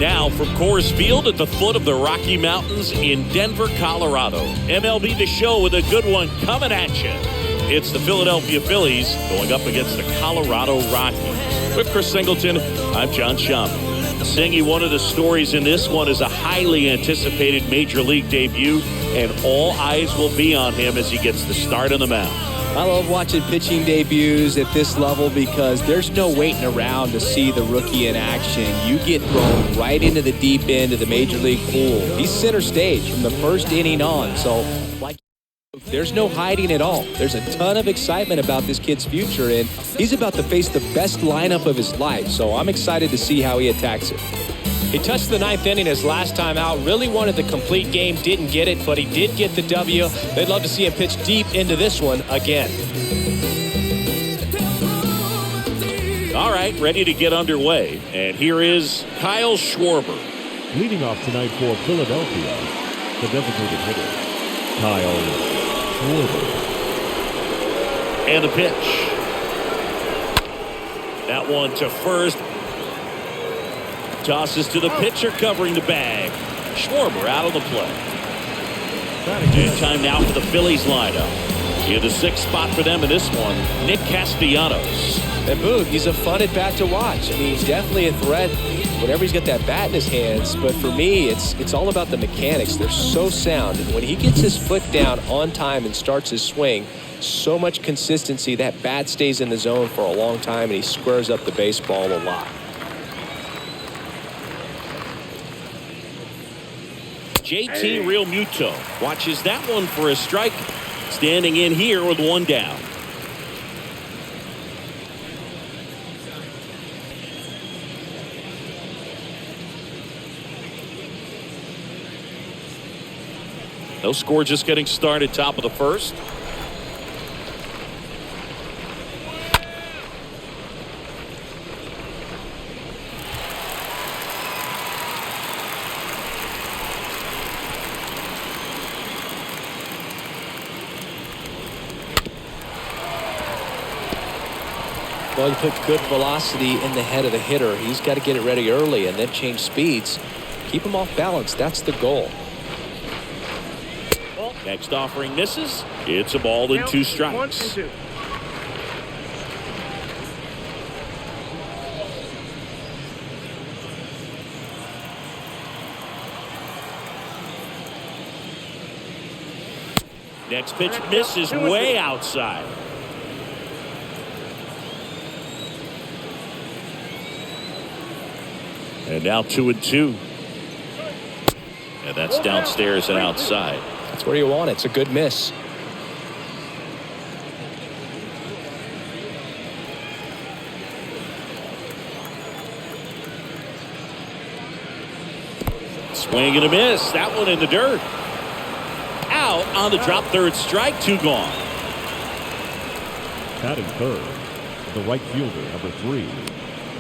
Now from Coors Field at the foot of the Rocky Mountains in Denver, Colorado. MLB The Show with a good one coming at you. It's the Philadelphia Phillies going up against the Colorado Rockies. With Chris Singleton, I'm John Schaum. Singy, one of the stories in this one is a highly anticipated Major League debut, and all eyes will be on him as he gets the start on the mound. I love watching pitching debuts at this level because there's no waiting around to see the rookie in action. You get thrown right into the deep end of the Major League pool. He's center stage from the first inning on, so there's no hiding at all. There's a ton of excitement about this kid's future, and he's about to face the best lineup of his life, so I'm excited to see how he attacks it. He touched the ninth inning his last time out, really wanted the complete game, didn't get it, but he did get the W. They'd love to see him pitch deep into this one again. All right, ready to get underway, and here is Kyle Schwarber. Leading off tonight for Philadelphia, the designated hitter, Kyle Schwarber. And a pitch. That one to first. Tosses to the pitcher covering the bag. Schwarber out of the play. Good time now for the Phillies lineup. In the sixth spot for them in this one, Nick Castellanos. And Boog, he's a fun at bat to watch. I mean, he's definitely a threat whenever he's got that bat in his hands. But for me, it's all about the mechanics. They're so sound. And when he gets his foot down on time and starts his swing, so much consistency, that bat stays in the zone for a long time, and he squares up the baseball a lot. JT Realmuto watches that one for a strike. Standing in here with one down. No score, just getting started, top of the first. Well, you put good velocity in the head of the hitter. He's got to get it ready early and then change speeds. Keep him off balance. That's the goal. Next offering misses. It's a ball and two strikes. Next pitch misses way outside. And now 2-2. And that's downstairs and outside. That's where you want it. It's a good miss. Swing and a miss. That one in the dirt. Out on the drop, third strike, two gone. Batting third, the right fielder, number 3,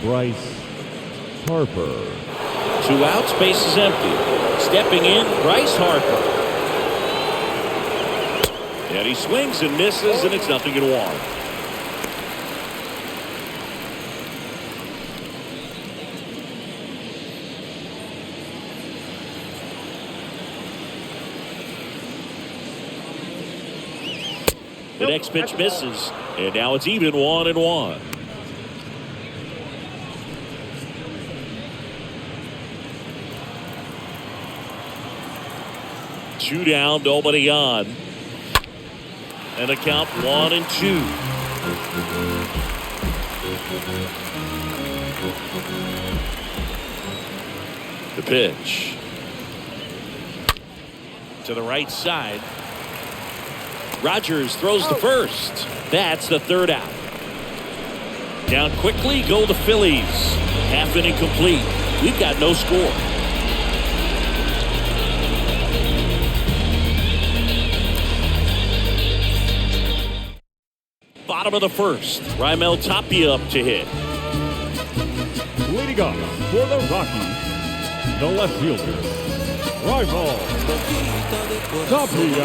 Bryce Harper. 2 outs, base is empty. Stepping in, Bryce Harper. And he swings and misses, and it's 0-1. The next pitch misses, and now it's even 1-1. Two down, nobody on. And the count 1-2. The pitch. To the right side. Rogers throws the first. That's the third out. Down quickly go the Phillies. Half inning complete. We've got no score. Bottom of the first. Raimel Tapia up to hit. Leading off for the Rockies, the left fielder, Raimel Tapia.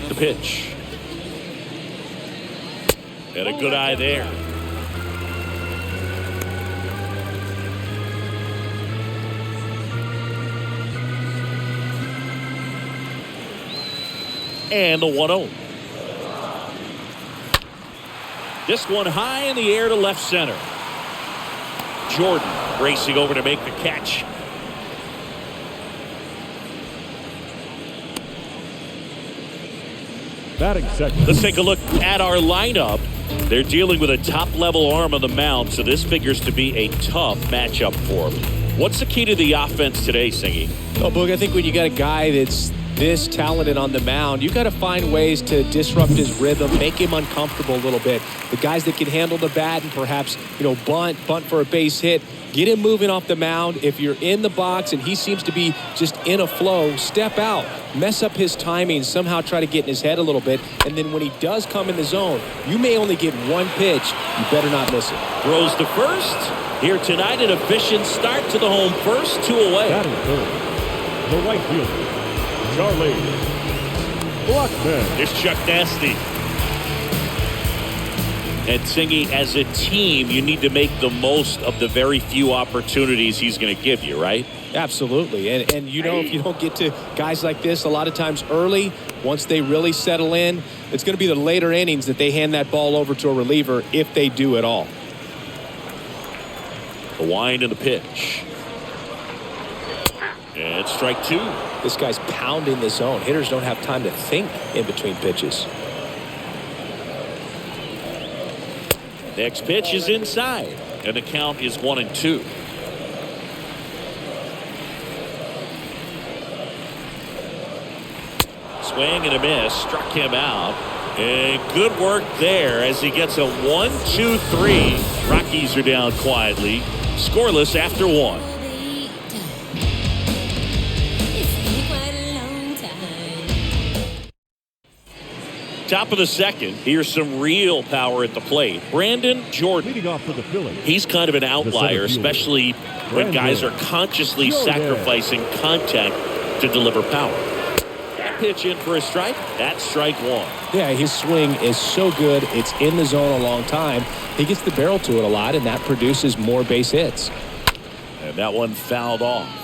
The pitch. And a good eye there. And the 1-0. This one high in the air to left center. Jordan racing over to make the catch. Batting second. Let's take a look at our lineup. They're dealing with a top-level arm on the mound, so this figures to be a tough matchup for them. What's the key to the offense today, Singy? Oh, Boog, I think when you got a guy that's this talented on the mound, you got to find ways to disrupt his rhythm, make him uncomfortable a little bit. The guys that can handle the bat and perhaps, bunt for a base hit, get him moving off the mound. If you're in the box and he seems to be just in a flow, step out, mess up his timing, somehow try to get in his head a little bit. And then when he does come in the zone, you may only get one pitch. You better not miss it. Throws to first. Here tonight, an efficient start to the home first, 2 away. Batting third. The right fielder, Charlie Blackmon. Here's Chuck Nasty. And Singy, as a team, you need to make the most of the very few opportunities he's going to give you, right? Absolutely. And if you don't get to guys like this a lot of times early, once they really settle in, it's going to be the later innings that they hand that ball over to a reliever if they do at all. The wind and the pitch. And strike 2. This guy's pounding the zone. Hitters don't have time to think in between pitches. Next pitch is inside, and the count is 1-2. Swing and a miss, struck him out. And good work there as he gets a 1-2-3. Rockies are down quietly, scoreless after 1. Top of the second. Here's some real power at the plate. Brandon Jordan. Leading off for the Phillies. He's kind of an outlier, especially when guys are consciously sacrificing contact to deliver power. That pitch in for a strike. That's strike 1. Yeah, his swing is so good. It's in the zone a long time. He gets the barrel to it a lot, and that produces more base hits. And that one fouled off.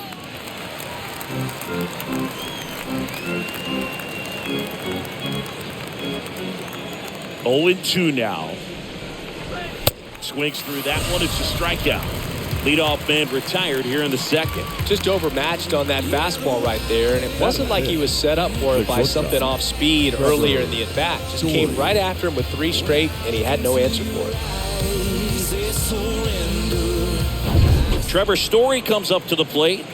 Oh, 0-2 now. Swings through that one. It's a strikeout. Leadoff man retired here in the second. Just overmatched on that fastball right there, and it wasn't like he was set up for it by something off speed earlier in the at-bat. Just came right after him with 3 straight, and he had no answer for it. Trevor Story comes up to the plate.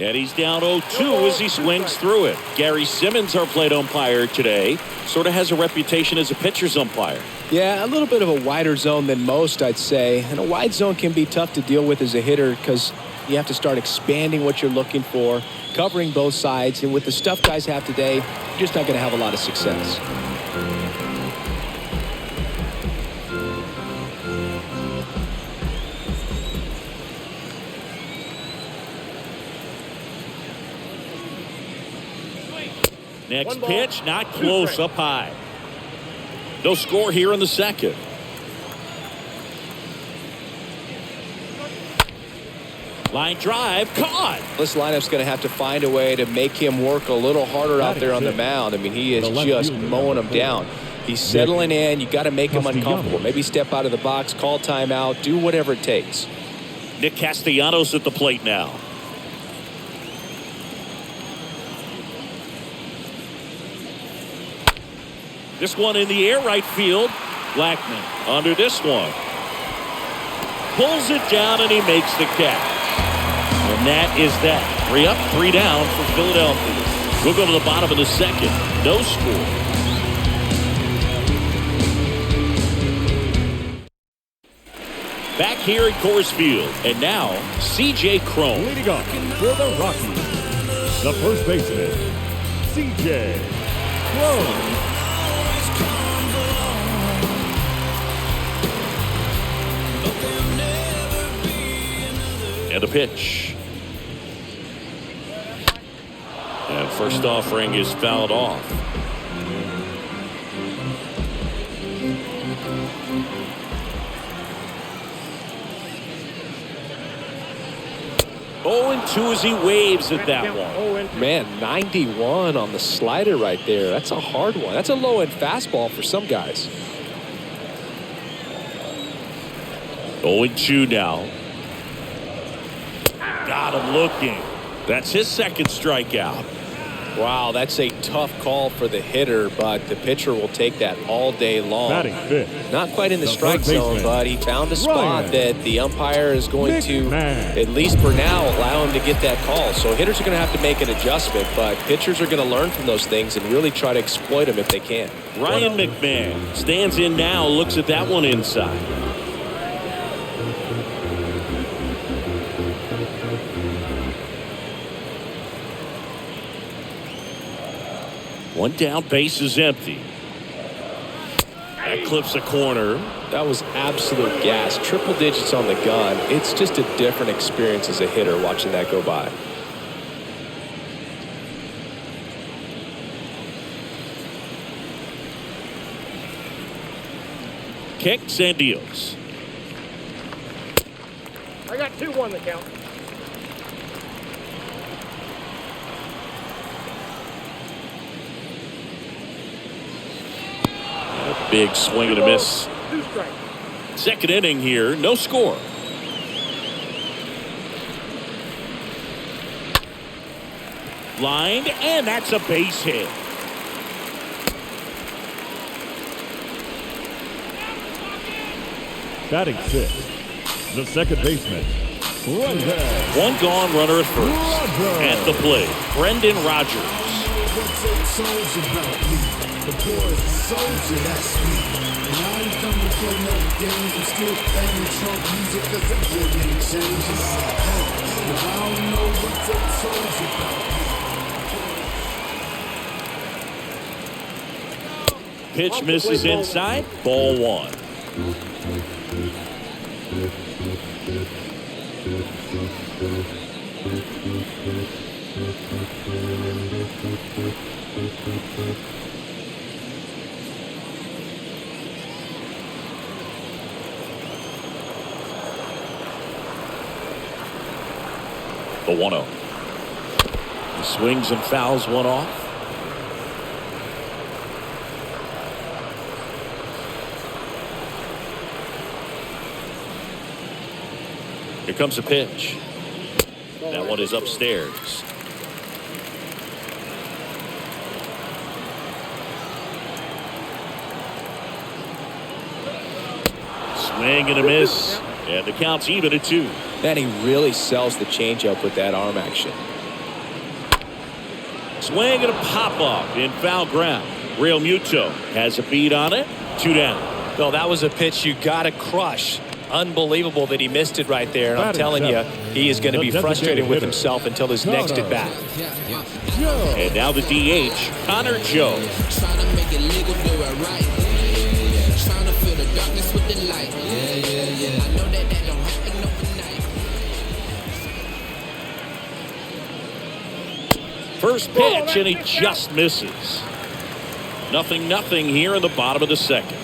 And he's down 0-2 as he swings through it. Gary Simmons, our plate umpire today, sort of has a reputation as a pitcher's umpire. Yeah, a little bit of a wider zone than most, I'd say. And a wide zone can be tough to deal with as a hitter because you have to start expanding what you're looking for, covering both sides. And with the stuff guys have today, you're just not going to have a lot of success. Next pitch, not close, up high. No score here in the second. Line drive, caught. This lineup's going to have to find a way to make him work a little harder out there on the mound. I mean, he is just mowing them down. He's settling in. You got to make him uncomfortable. Maybe step out of the box, call timeout, do whatever it takes. Nick Castellanos at the plate now. This one in the air, right field. Blackmon under this one. Pulls it down and he makes the catch. And that is that. 3 up, 3 down for Philadelphia. We'll go to the bottom of the second. No score. Back here at Coors Field. And now, C.J. Cron. Leading up for the Rockies, the first baseman, CJ Cron. And a pitch. And first offering is fouled off. Oh, and 2 as he waves at that one. Man, 91 on the slider right there. That's a hard one. That's a low-end fastball for some guys. 0-2 now. Got him looking. That's his second strikeout. Wow, that's a tough call for the hitter, but the pitcher will take that all day long. Batting fifth. Not quite in the The strike third zone, baseman, but he found a spot Ryan that the umpire is going to, McMahon. at least for now, allow him to get that call. So hitters are going to have to make an adjustment, but pitchers are going to learn from those things and really try to exploit them if they can. Ryan McMahon stands in now, looks at that one inside. One down, base is empty. That clips a corner. That was absolute gas. Triple digits on the gun. It's just a different experience as a hitter watching that go by. Kicks and deals. I got 2-1 the count. A big swing and a miss. 2 strikes. Second inning here, no score. Lined, and that's a base hit. Batting sixth, the second baseman, right there. One gone, runner at first. Rogers. At the plate, Brendan Rodgers. The boy is a soldier, that's me. And I ain't come to play no games. I'm still playing trunk music cause the good ain't changing. If I don't know what they told you about. Pitch misses inside, ball 1. The 1-0. He swings and fouls one off. Here comes a pitch. That one is upstairs. Swing and a miss. And the count's even at 2. Man, he really sells the changeup with that arm action. Swing and a pop-up in foul ground. Real Muto has a beat on it. 2 down. No, that was a pitch you got to crush. Unbelievable that he missed it right there. And I'm telling you, he is going to be frustrated with himself until his next at bat. And now the DH, Connor Joe. Trying to make it legal, do it right. Trying to fill the darkness with the light. I know that don't happen overnight. First pitch, and he just misses. 0-0 here in the bottom of the second.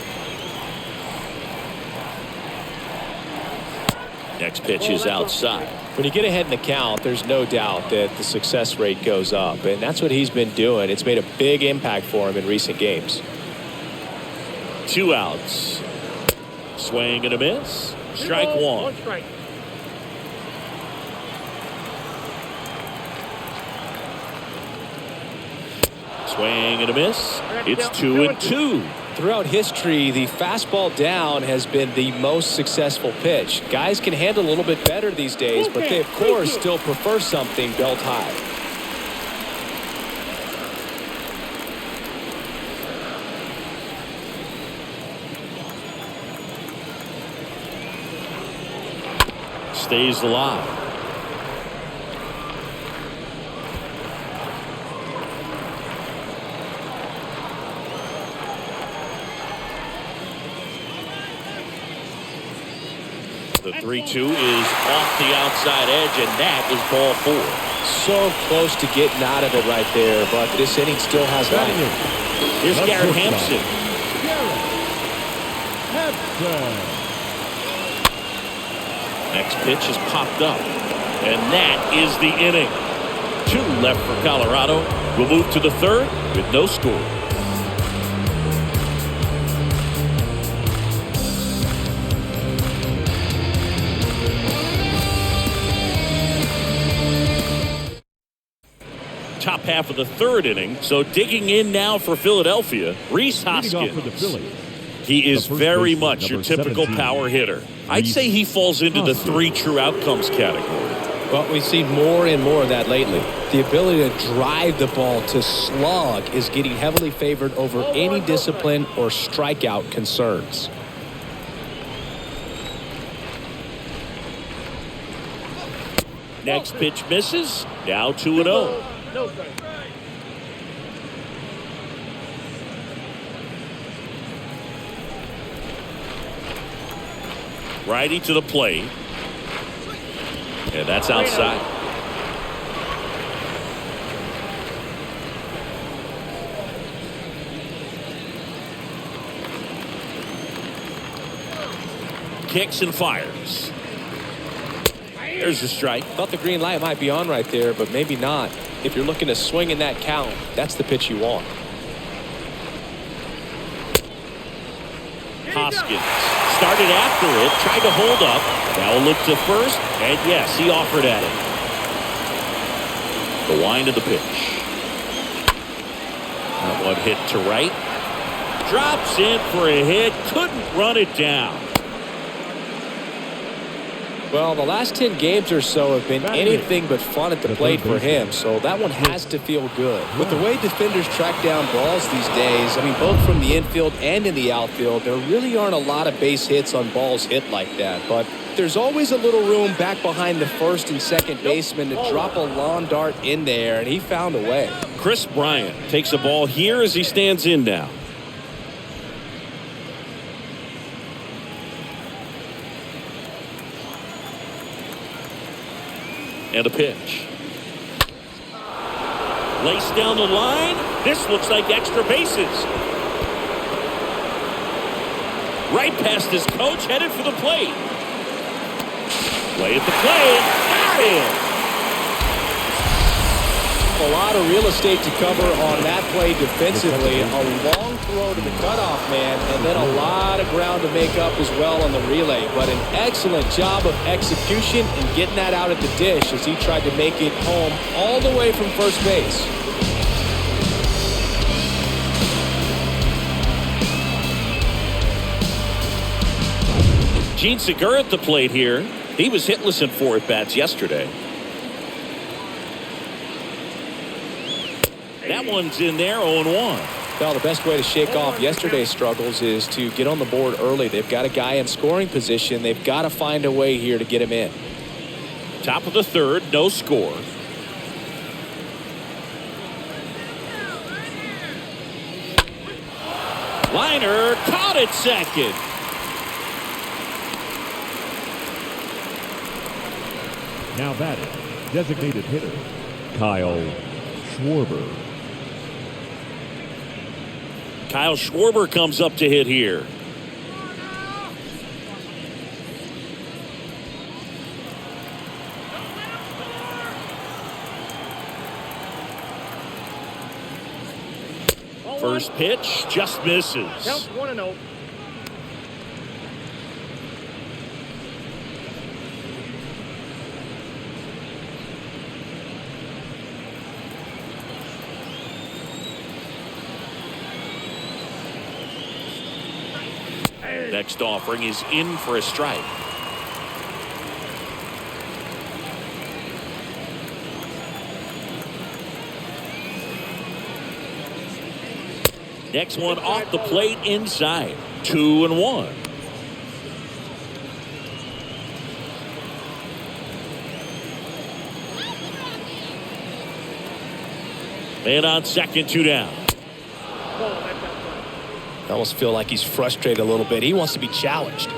Next pitch is outside. When you get ahead in the count, there's no doubt that the success rate goes up, and that's what he's been doing. It's made a big impact for him in recent games. 2 outs. Swing and a miss. Strike 1. 1 strike. Swing and a miss. It's 2-2. Throughout history, the fastball down has been the most successful pitch. Guys can handle a little bit better these days, but they, of course, still prefer something belt high. Stays alive. 3-2 is off the outside edge, and that is ball 4. So close to getting out of it right there, but this inning still has life. Here's Garrett Hampson. Next pitch is popped up, and that is the inning. 2 left for Colorado. We'll move to the 3rd with no score. Top half of the 3rd inning. So digging in now for Philadelphia, Rhys Hoskins. For the Phillies. He is very much your typical 17, power hitter. I'd say he falls into the 3 true outcomes category. Well, we've seen more and more of that lately. The ability to drive the ball to slug is getting heavily favored over any discipline or strikeout concerns. Next pitch misses. Now 2-0. No strike. Righty to the plate. And that's outside. Kicks and fires. There's a strike. Thought the green light might be on right there, but maybe not. If you're looking to swing in that count, that's the pitch you want. Hoskins started after it, tried to hold up. Now a look to first, and yes, he offered at it. The wind of the pitch. That one hit to right. Drops in for a hit, couldn't run it down. Well, the last 10 games or so have been anything but fun at the plate for him, so that one has to feel good. With the way defenders track down balls these days, I mean, both from the infield and in the outfield, there really aren't a lot of base hits on balls hit like that. But there's always a little room back behind the first and second baseman to drop a lawn dart in there, and he found a way. Chris Bryant takes a ball here as he stands in now. And a pitch. Laced down the line. This looks like extra bases. Right past his coach, headed for the plate. Play at the plate. Got him. A lot of real estate to cover on that play defensively. A long throw to the cutoff man, and then a lot of ground to make up as well on the relay. But an excellent job of execution and getting that out at the dish as he tried to make it home all the way from first base. Gene Segura at the plate here. He was hitless in 4 at-bats yesterday. That one's in there, 0-1. Well, the best way to shake off yesterday's struggles is to get on the board early. They've got a guy in scoring position. They've got to find a way here to get him in. Top of the 3rd, no score. Liner caught at second. Now batting, designated hitter, Kyle Schwarber. Kyle Schwarber comes up to hit here. First pitch just misses. Counts 1-0. Next offering is in for a strike. Next one off the plate inside. 2-1. And on second, 2 down. I almost feel like he's frustrated a little bit. He wants to be challenged.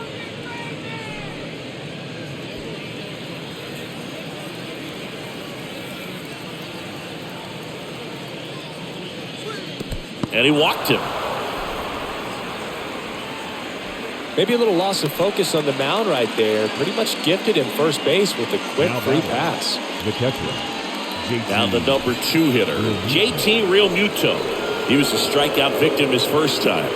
And he walked him. Maybe a little loss of focus on the mound right there. Pretty much gifted him first base with a quick free pass. The catcher, JT. Now the number 2 hitter, JT Real Muto. He was a strikeout victim his first time.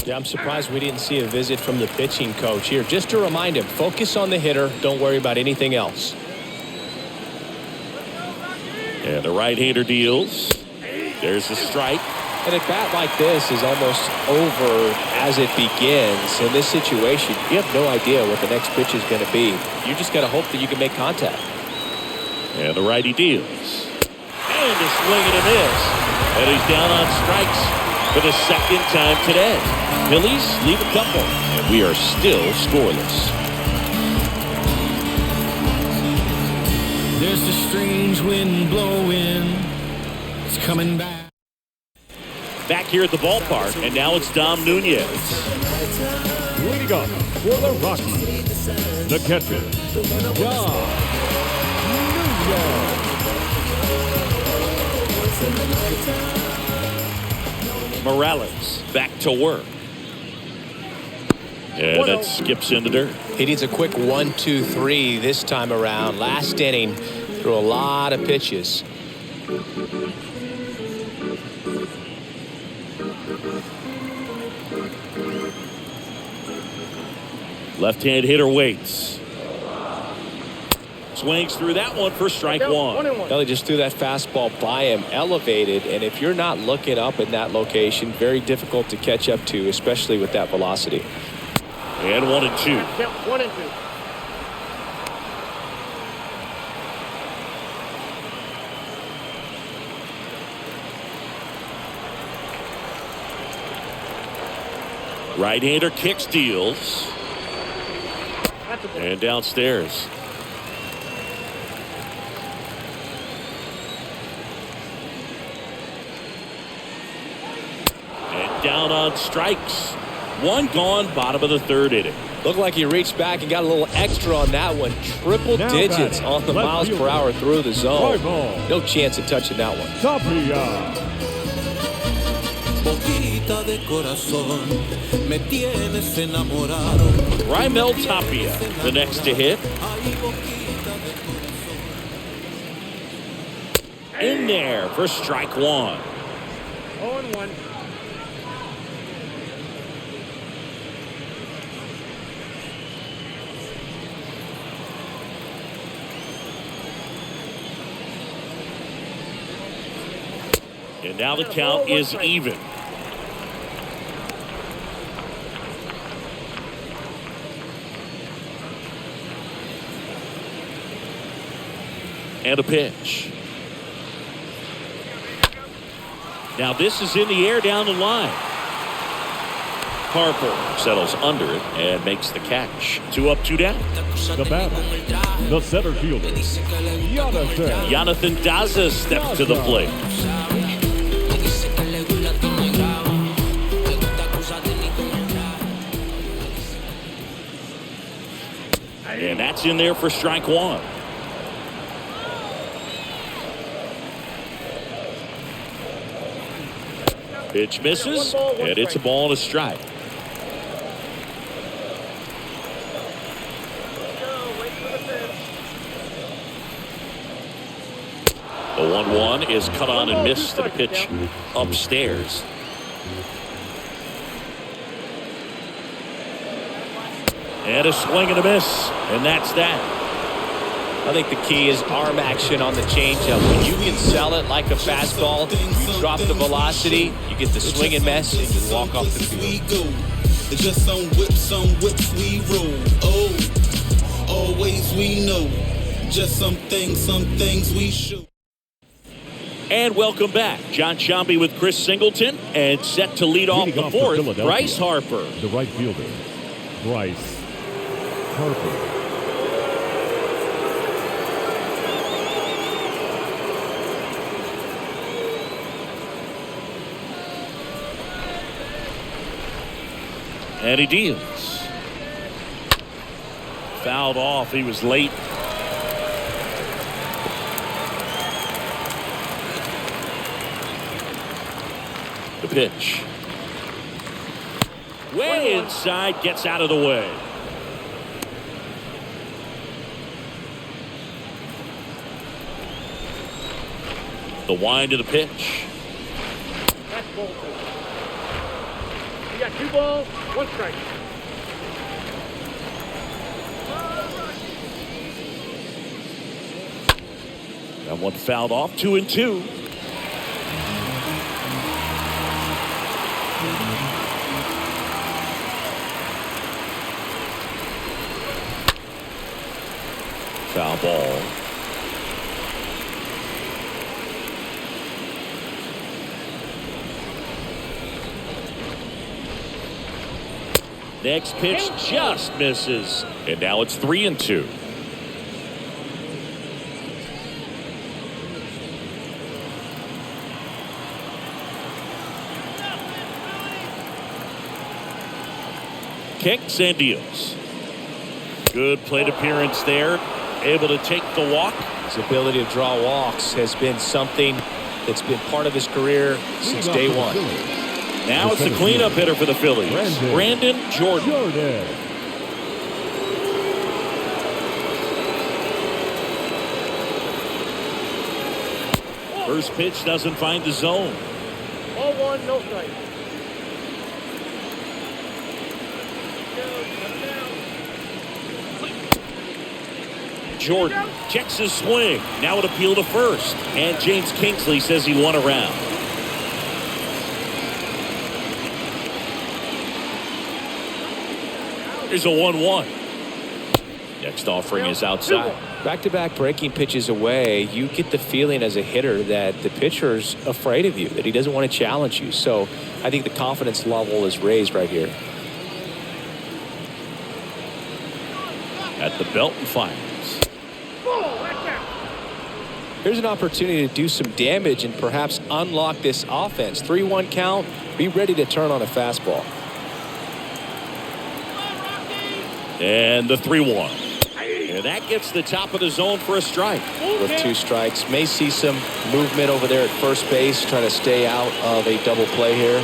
Yeah, I'm surprised we didn't see a visit from the pitching coach here. Just to remind him, focus on the hitter. Don't worry about anything else. And the right-hander deals. There's the strike. And a bat like this is almost over as it begins. In this situation, you have no idea what the next pitch is going to be. You just got to hope that you can make contact. And the righty deals. And a swing and a miss. And he's down on strikes for the second time today. Phillies leave a couple. And we are still scoreless. There's a strange wind blowing. It's coming back. Back here at the ballpark, and now it's Dom Nunez. Leading up for the Rockies, the catcher, Dom Nunez. Morales back to work. And that skips in the dirt. He needs a quick 1-2-3 this time around. Last inning, threw a lot of pitches. Left-hand hitter waits. Swings through that one for strike one. Well, he just threw that fastball by him, elevated, and if you're not looking up in that location, very difficult to catch up to, especially with that velocity. And 1-2. 1-2. Right-hander kicks, deals. And downstairs. And down on strikes. One gone, bottom of the third inning. Looked like he reached back and got a little extra on that one. Triple Now digits batting, on the left miles per fielder. hour through the zone. Fly ball. No chance of touching that one. Tapia. Boquita de corazón, me tienes enamorado. Raimel Tapia, the next to hit. In there for strike one. 0-1. And now the count is even. And a pitch. Now this is in the air down the line. Harper settles under it and makes the catch. 2 up, 2 down. The batter, the center fielder, Jonathan Daza steps to the plate. And that's in there for strike one. Pitch misses, and it's a ball and a strike. The 1-1 is cut on and missed to the pitch upstairs. And a swing and a miss, and that's that. I think the key is arm action on the changeup. When you can sell it like a fastball, you drop the velocity, you get the swing and miss, and you walk off the field. Just some whips we roll. Oh, always we know. Just some things we show. And welcome back. John Sciambi with Chris Singleton, and set to lead off Leading the off for fourth, Philadelphia, Bryce Harper. the right fielder, Bryce Harper. And he deals. Fouled off. He was late. pitch. Way inside, gets out of the way. The wind of the pitch. That's ball two. You got 2 balls, 1 strike. That one fouled off, 2-2. Foul ball. Next pitch just misses. And now it's 3-2. Kicks and deals. Good plate appearance there. Able to take the walk. His ability to draw walks has been something that's been part of his career since day one. Now it's the cleanup hitter for the Phillies, Brandon Jordan. First pitch doesn't find the zone. Ball 1, no strike. Jordan checks his swing. Now it appeal to first. And James Kingsley says he won a round. Here's a 1-1. Next offering is outside. Back-to-back breaking pitches away, you get the feeling as a hitter that the pitcher's afraid of you, that he doesn't want to challenge you. So I think the confidence level is raised right here. At the belt and fires. Here's an opportunity to do some damage and perhaps unlock this offense. 3-1 count. Be ready to turn on a fastball. And the 3-1. And that gets the top of the zone for a strike. With 2 strikes. May see some movement over there at first base, trying to stay out of a double play here.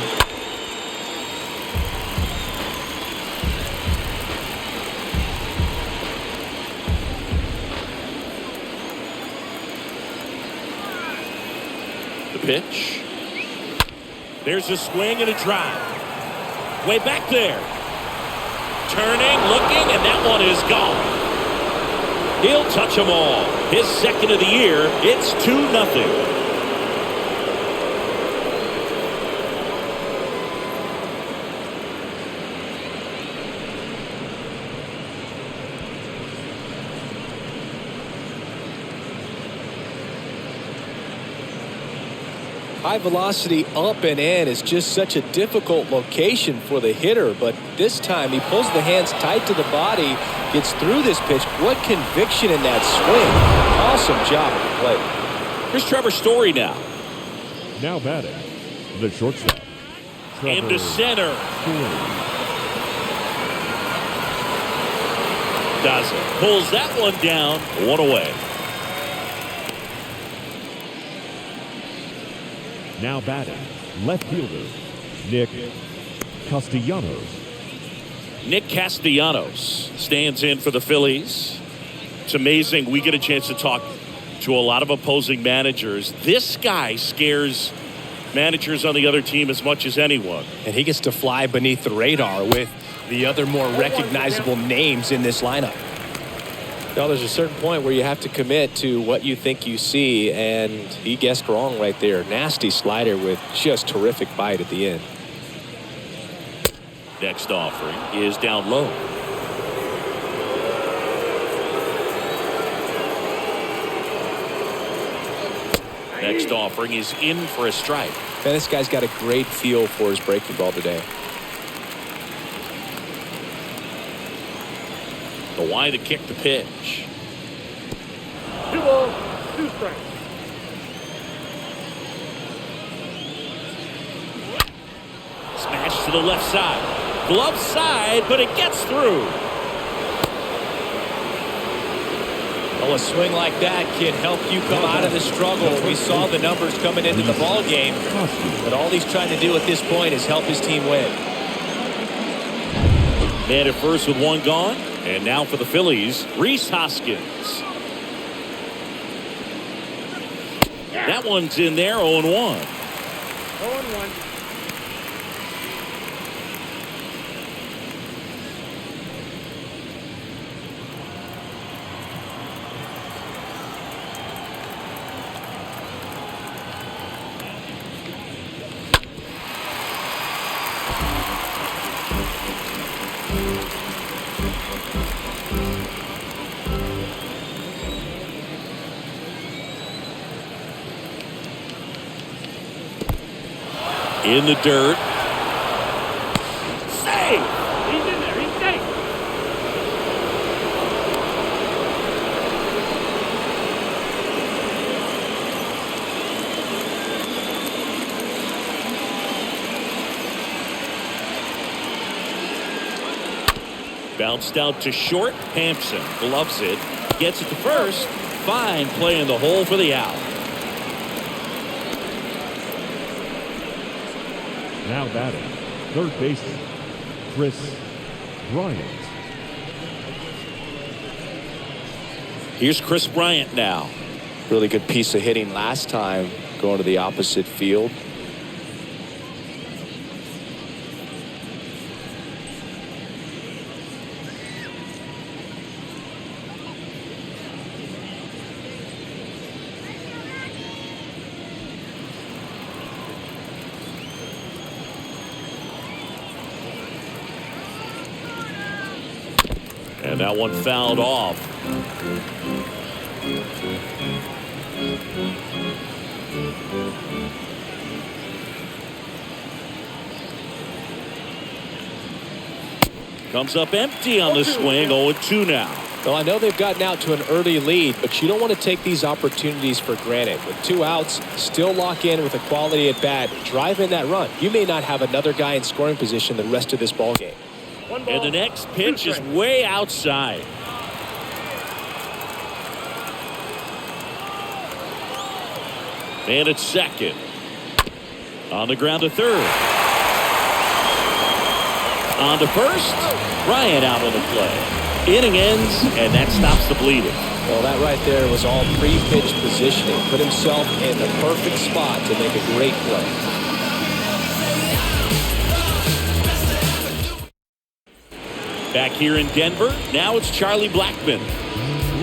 The pitch. There's a swing and a drive. Way back there. Turning, looking, and that one is gone. He'll touch them all. His second of the year. It's 2-0. High velocity up and in is just such a difficult location for the hitter, but this time he pulls the hands tight to the body, gets through this pitch. What conviction in that swing. Awesome job at the plate. Here's Trevor Story now. Now batting, the shortstop. Into center. Does it. Pulls that one down. 1 away. Now batting, left fielder, Nick Castellanos. Nick Castellanos stands in for the Phillies. It's amazing. We get a chance to talk to a lot of opposing managers. This guy scares managers on the other team as much as anyone. And he gets to fly beneath the radar with the other more recognizable names in this lineup. Well, there's a certain point where you have to commit to what you think you see, and he guessed wrong right there. Nasty slider with just terrific bite at the end. Next offering is down low. Next offering is in for a strike. Man, this guy's got a great feel for his breaking ball today. The wind to kick the pitch. 2 balls, 2 strikes. Smash to the left side. Glove side, but it gets through. Well, a swing like that can help you come out of the struggle. We saw the numbers coming into the ball game, but all he's trying to do at this point is help his team win. Man at first with one gone, and now for the Phillies, Rhys Hoskins. That one's in there, 0-1. 0-1. In the dirt. Save! He's in there. He's safe. Bounced out to short. Hampson gloves it. Gets it to first. Fine play in the hole for the out. Now batting, third baseman, Chris Bryant. Here's Chris Bryant now. Really good piece of hitting last time, going to the opposite field. And that one fouled off. Comes up empty on the swing. 0-2 now. Well, I know they've gotten out to an early lead, but you don't want to take these opportunities for granted. With 2 outs, still lock in with a quality at bat. Drive in that run. You may not have another guy in scoring position the rest of this ball game. And the next pitch is way outside. And it's second. On the ground to third. On to first. Bryant out on the play. Inning ends, and that stops the bleeding. Well, that right there was all pre-pitch positioning. Put himself in the perfect spot to make a great play. Back here in Denver, now it's Charlie Blackmon.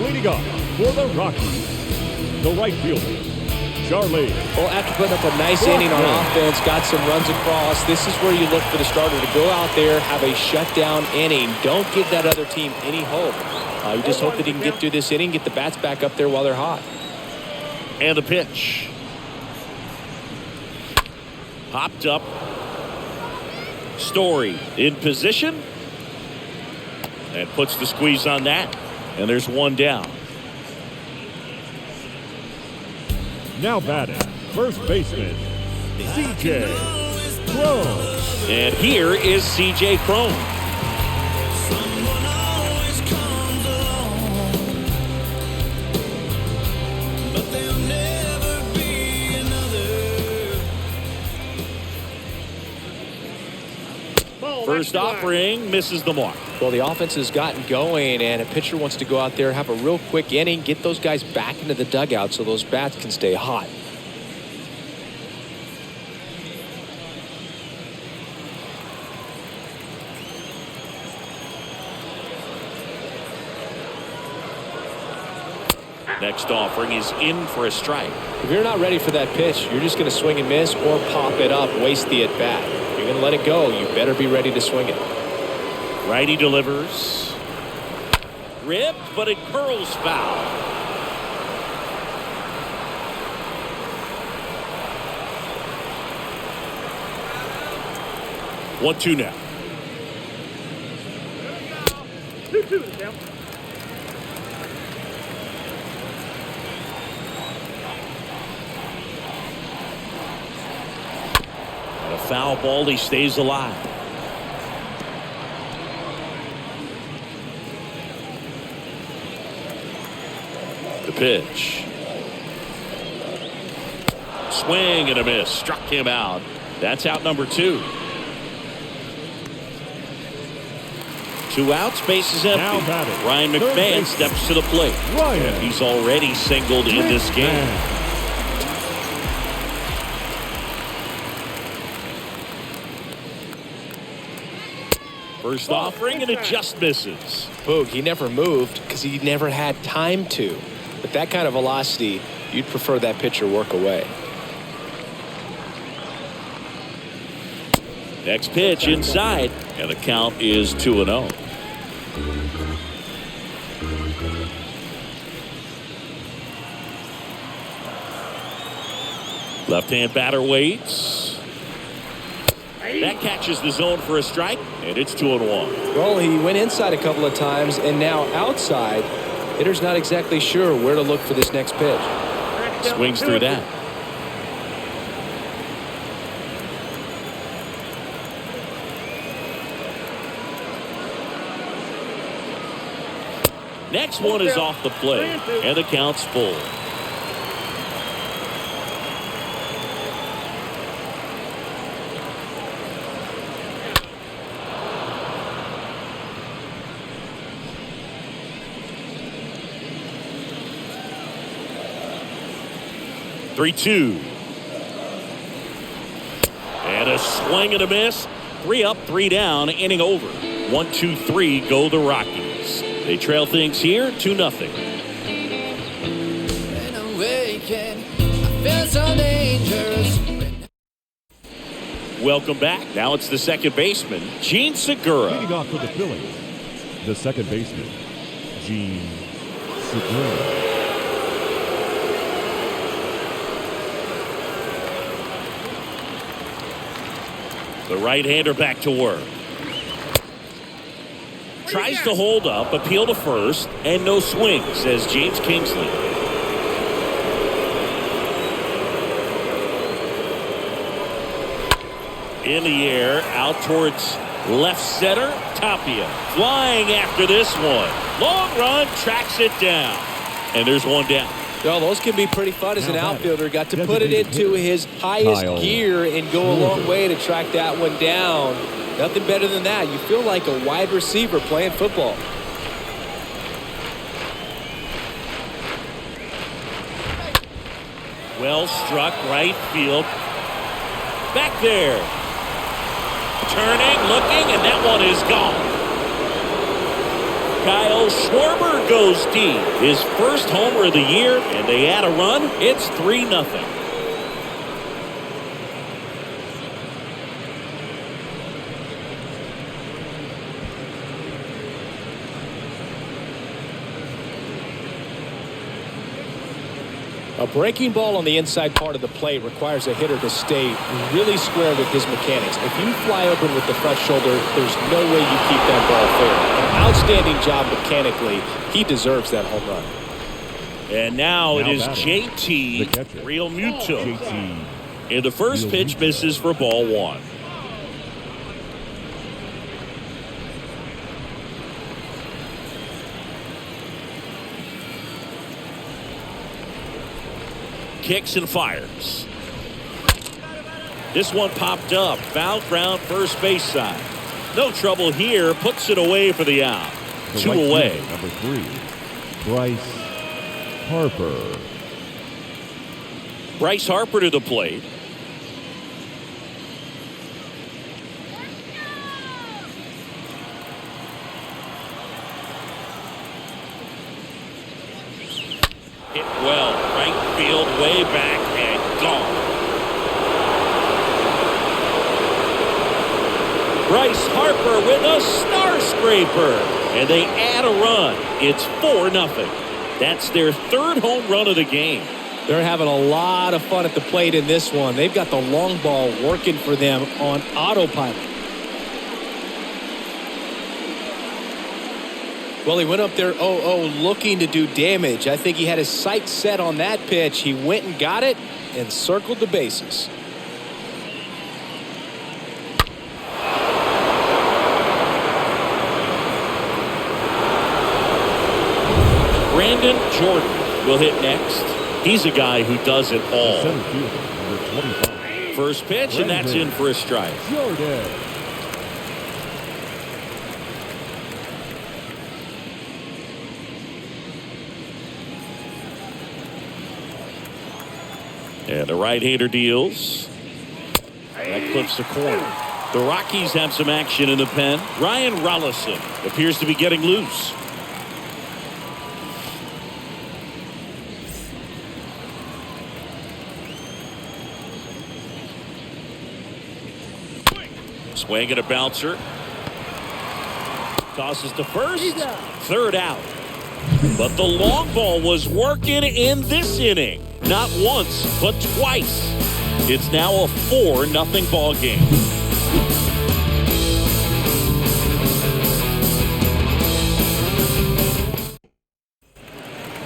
Leading off for the Rockies, the right fielder, Charlie. Well, after putting up a nice inning on offense, got some runs across, this is where you look for the starter to go out there, have a shutdown inning. Don't give that other team any hope. You just hope that he can get through this inning, get the bats back up there while they're hot. And the pitch. Popped up. Story in position. And puts the squeeze on that. And there's one down. Now batting, first baseman, C.J. Cron. And here is C.J. Cron. First offering misses the mark. Well, the offense has gotten going, and a pitcher wants to go out there, have a real quick inning, get those guys back into the dugout so those bats can stay hot. Next offering is in for a strike. If you're not ready for that pitch, you're just going to swing and miss or pop it up, waste the at-bat. If you're going to let it go, you better be ready to swing it. Righty delivers. Ripped, but it curls foul. One, two now. 2-2 now. And a foul ball, he stays alive. pitch. Swing and a miss. Struck him out. That's out number 2. 2 outs, bases empty. Now batting, Ryan third McMahon baseman, steps to the plate. Ryan And he's already singled in this game. First offering and it just misses. Boog, he never moved because he never had time to. With that kind of velocity, you'd prefer that pitcher work away. Next pitch inside, and the count is 2-0. Left-hand batter waits. That catches the zone for a strike, and it's 2-1. Well, he went inside a couple of times, and now outside. Hitter's not exactly sure where to look for this next pitch. Swings through that. Next one is off the plate, and the count's full. Three-two. And a swing and a miss. 3 up, 3 down, inning over. 1-2-3 go the Rockies. They trail things here 2-0. When I'm waking, I feel so dangerous. Welcome back. Now it's the second baseman, Gene Segura. Leading off for the Phillies, the second baseman, Gene Segura. The right-hander back to work. Tries to hold up, appeal to first, and no swing, says James Kingsley. In the air, out towards left center, Tapia. Flying after this one. Long run, tracks it down. And there's one down. Well, those can be pretty fun as an outfielder. Got to put it into his highest gear and go a long way to track that one down. Nothing better than that. You feel like a wide receiver playing football. Well struck, right field. Back there. Turning, looking, and that one is gone. Kyle Schwarber goes deep. His first homer of the year, and they add a run. It's 3-0. A breaking ball on the inside part of the plate requires a hitter to stay really square with his mechanics. If you fly open with the front shoulder, there's no way you keep that ball fair. An outstanding job mechanically. He deserves that home run. And now it is batting, JT the catcher. Realmuto. JT. And the first pitch misses for ball 1. Kicks and fires. This one popped up. Foul ground, first base side. No trouble here. Puts it away for the out. The 2 right away. fielder, number 3, Bryce Harper. Bryce Harper to the plate. Hit well. Right field, way back, and gone. Bryce Harper with a star scraper. And they add a run. It's 4-0. That's their third home run of the game. They're having a lot of fun at the plate in this one. They've got the long ball working for them on autopilot. Well, he went up there 0-0 looking to do damage. I think he had his sights set on that pitch. He went and got it and circled the bases. Brandon Jordan. will hit next. He's a guy who does it all. Center fielder, number 25. First pitch, and that's in for a strike. Jordan. And the right-hander deals. That clips the corner. The Rockies have some action in the pen. Ryan Rollison appears to be getting loose. Swing and a bouncer. Tosses to first. Third out. But the long ball was working in this inning. Not once, but twice. It's now a 4-0 ball game.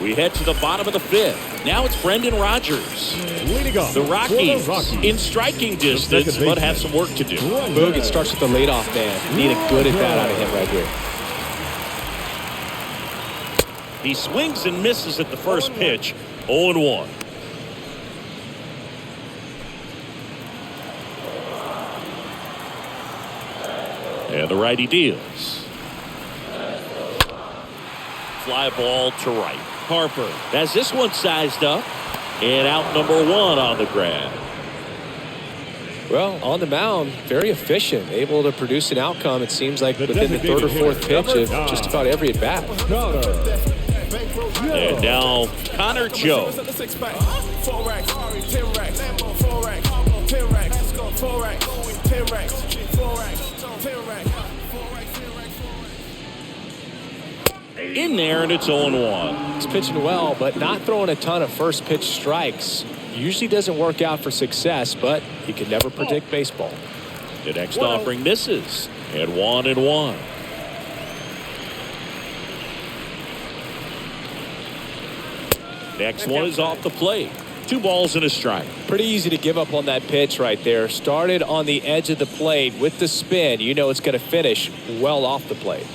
We head to the bottom of the 5th. Now it's Brendan Rodgers. Leading off The for Rockies the Rockies. in striking distance, but have some work to do. Boog, it starts with the leadoff man. Need a good at bat out of him right here. He swings and misses at the first pitch. 0-1. And the righty deals. Fly ball to right. Harper has this one sized up. And out number 1 on the grab. Well, on the mound, very efficient, able to produce an outcome, it seems like, within the 3rd or 4th pitch of just about every at-bat. And now Connor Joe. In there, and it's 0-1. He's pitching well, but not throwing a ton of first pitch strikes. Usually doesn't work out for success, but he can never predict baseball. The next offering misses. And 1-1. Next one is off the plate. 2 balls and a strike. Pretty easy to give up on that pitch right there. Started on the edge of the plate with the spin. You know it's going to finish well off the plate.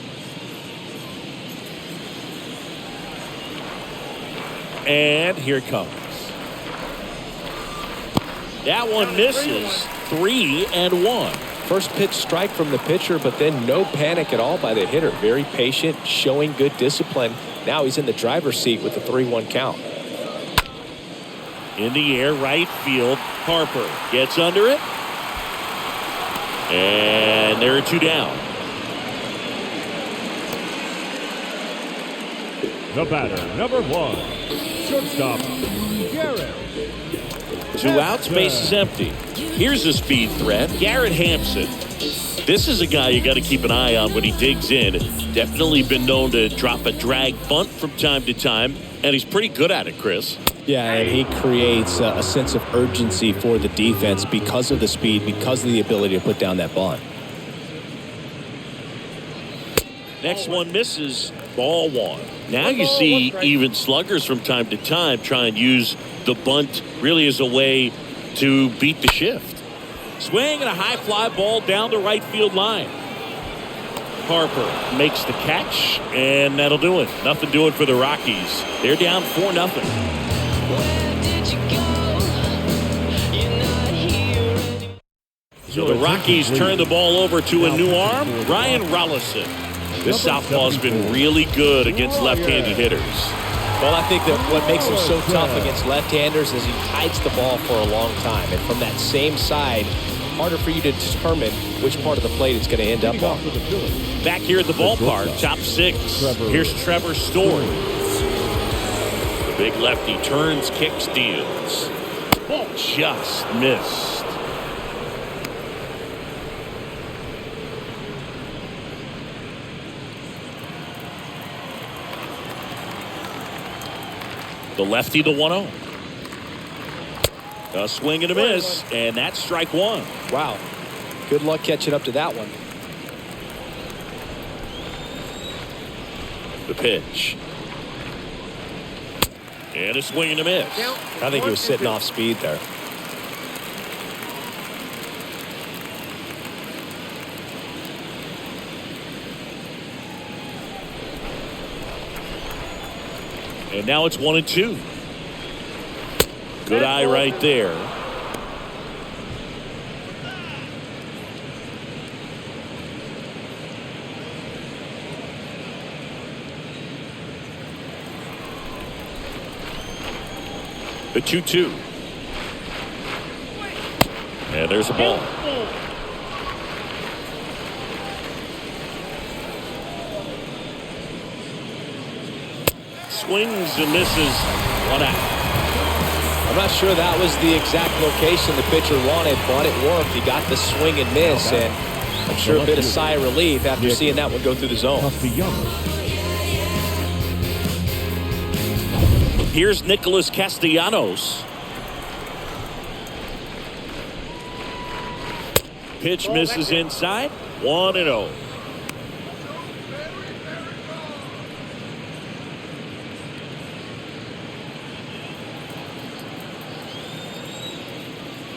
And here it comes. That one misses. 3-1. First pitch strike from the pitcher, but then no panic at all by the hitter. Very patient, showing good discipline. Now he's in the driver's seat with the 3-1 count. In the air, right field. Harper gets under it. And there are 2 down. The batter, number 1, shortstop, Garrett. 2 outs, base is empty. Here's a speed threat, Garrett Hampson. This is a guy you got to keep an eye on when he digs in. Definitely been known to drop a drag bunt from time to time, and he's pretty good at it, Chris. Yeah, and he creates a sense of urgency for the defense because of the speed, because of the ability to put down that bunt. Next one misses. Ball 1. Now you see even sluggers from time to time try and use the bunt really as a way to beat the shift. Swing and a high fly ball down the right field line. Harper makes the catch, and that'll do it. Nothing doing for the Rockies. They're down 4-0. So the Rockies turn the ball over to a new arm, Ryan Rollison. This southpaw's been really good against left-handed hitters. Well, I think that what makes him so tough against left-handers is he hides the ball for a long time. And from that same side, harder for you to determine which part of the plate it's going to end up on. Back here at the ballpark, top 6. Here's Trevor Story. The big lefty turns, kicks, deals. Ball just missed. The lefty, the 1-0. A swing and a miss, and that's strike 1. Wow. Good luck catching up to that one. The pitch. And a swing and a miss. I think he was sitting off speed there. And now it's 1-2. Good eye right there. The 2-2. And there's a ball. Swings and misses. 1 out. I'm not sure that was the exact location the pitcher wanted, but it worked. He got the swing and miss, and I'm sure a bit of sigh of relief after seeing that one go through the zone. Here's Nicholas Castellanos. Pitch misses inside. 1-0.